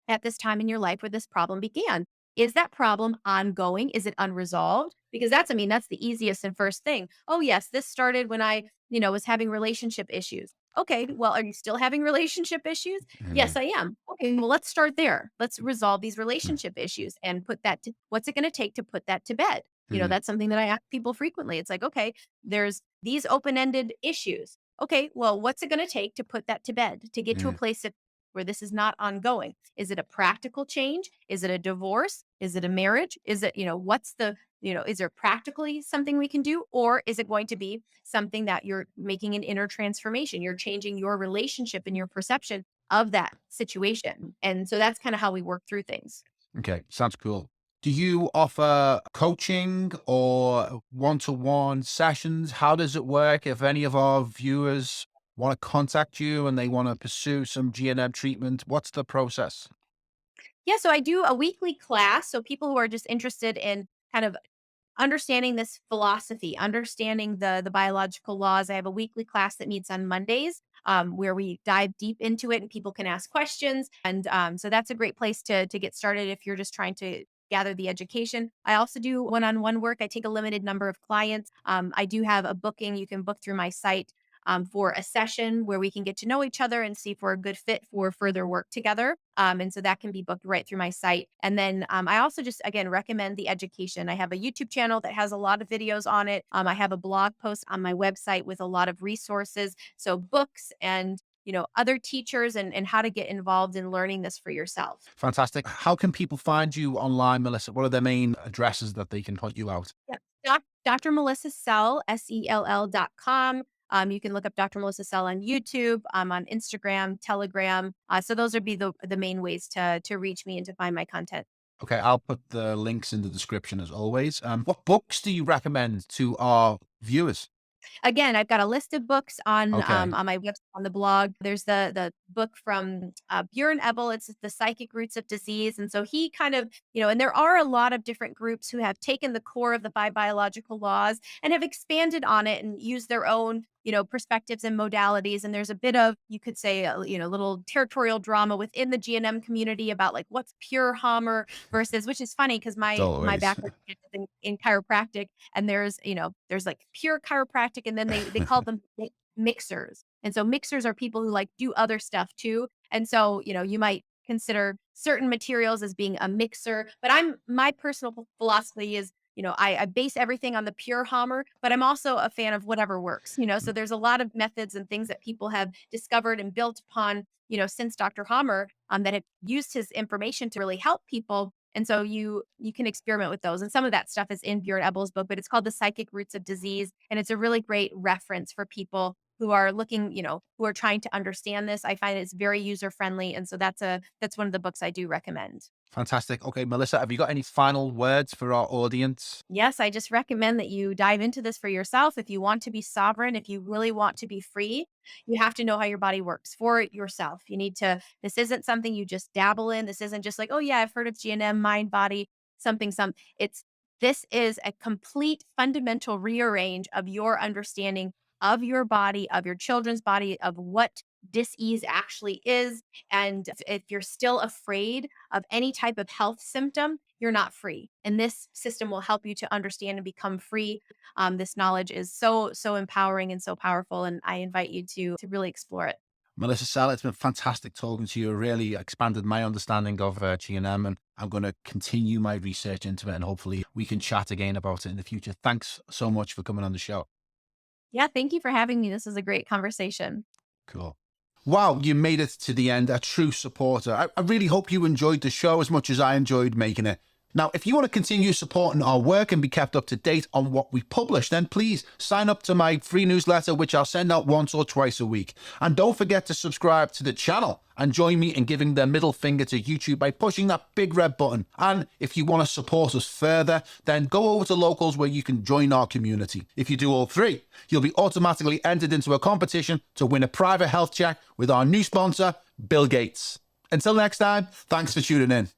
at this time in your life where this problem began? Is that problem ongoing? Is it unresolved? Because that's the easiest and first thing. Oh, yes, this started when I, was having relationship issues. Okay, well, are you still having relationship issues? Yes, Mhm. I am. Okay, well, let's start there. Let's resolve these Mhm. relationship issues and put that to what's it going to take to put that to bed? Mhm. That's something that I ask people frequently. It's like, okay, there's these open-ended issues. Okay, well, what's it going to take to put that to bed, to get to a Mhm. place where this is not ongoing? Is it a practical change? Is it a divorce? Is it a marriage? Is it, what's the, is there practically something we can do? Or is it going to be something that you're making an inner transformation? You're changing your relationship and your perception of that situation. And so that's kind of how we work through things. Okay, sounds cool. Do you offer coaching or one-to-one sessions? How does it work if any of our viewers want to contact you and they want to pursue some GNM treatment? What's the process? Yeah, so I do a weekly class. So people who are just interested in kind of understanding this philosophy, understanding the biological laws. I have a weekly class that meets on Mondays, where we dive deep into it and people can ask questions. And so that's a great place to get started if you're just trying to gather the education. I also do one-on-one work. I take a limited number of clients. I do have a booking. You can book through my site for a session where we can get to know each other and see if we're a good fit for further work together. And so that can be booked right through my site. And then I also just, again, recommend the education. I have a YouTube channel that has a lot of videos on it. I have a blog post on my website with a lot of resources. So books and other teachers and how to get involved in learning this for yourself. Fantastic. How can people find you online, Melissa? What are their main addresses that they can hunt you out? Yep. Dr. Melissa Sell, SELL.com. You can look up Dr. Melissa Sell on YouTube. I'm on Instagram, Telegram. So those would be the main ways to reach me and to find my content. Okay, I'll put the links in the description as always. What books do you recommend to our viewers? Again, I've got a list of books Okay. on my website on the blog. There's the book from Bjorn Ebel. It's the psychic roots of disease, and so he kind of and there are a lot of different groups who have taken the core of the biological laws and have expanded on it and used their own perspectives and modalities. And there's a bit of you could say little territorial drama within the GNM community about like what's pure Hammer versus, which is funny because It's my always. background is in chiropractic and there's like pure chiropractic and then they call them mixers. And so mixers are people who like do other stuff too. And so, you might consider certain materials as being a mixer, but my personal philosophy is, I base everything on the pure Hammer, but I'm also a fan of whatever works, so there's a lot of methods and things that people have discovered and built upon, since Dr. Hammer that have used his information to really help people. And so you can experiment with those. And some of that stuff is in Bjorn Ebel's book, but it's called The Psychic Roots of Disease. And it's a really great reference for people who are looking, who are trying to understand this. I find it's very user friendly. And so that's one of the books I do recommend. Fantastic. Okay, Melissa, have you got any final words for our audience? Yes, I just recommend that you dive into this for yourself. If you want to be sovereign, if you really want to be free, you have to know how your body works for yourself. This isn't something you just dabble in. This isn't just like, oh, yeah, I've heard of GNM, mind, body, something, some. This is a complete fundamental rearrange of your understanding of your body, of your children's body, of what dis-ease actually is. And if you're still afraid of any type of health symptom, you're not free. And this system will help you to understand and become free. This knowledge is so empowering and so powerful. And I invite you to really explore it. Melissa Sell, it's been fantastic talking to you. Really expanded my understanding of GNM, and I'm going to continue my research into it, and hopefully we can chat again about it in the future. Thanks so much for coming on the show. Yeah, thank you for having me. This is a great conversation. Cool. Wow, you made it to the end, a true supporter. I really hope you enjoyed the show as much as I enjoyed making it. Now, if you want to continue supporting our work and be kept up to date on what we publish, then please sign up to my free newsletter, which I'll send out once or twice a week. And don't forget to subscribe to the channel and join me in giving the middle finger to YouTube by pushing that big red button. And if you want to support us further, then go over to Locals where you can join our community. If you do all three, you'll be automatically entered into a competition to win a private health check with our new sponsor, Bill Gates. Until next time, thanks for tuning in.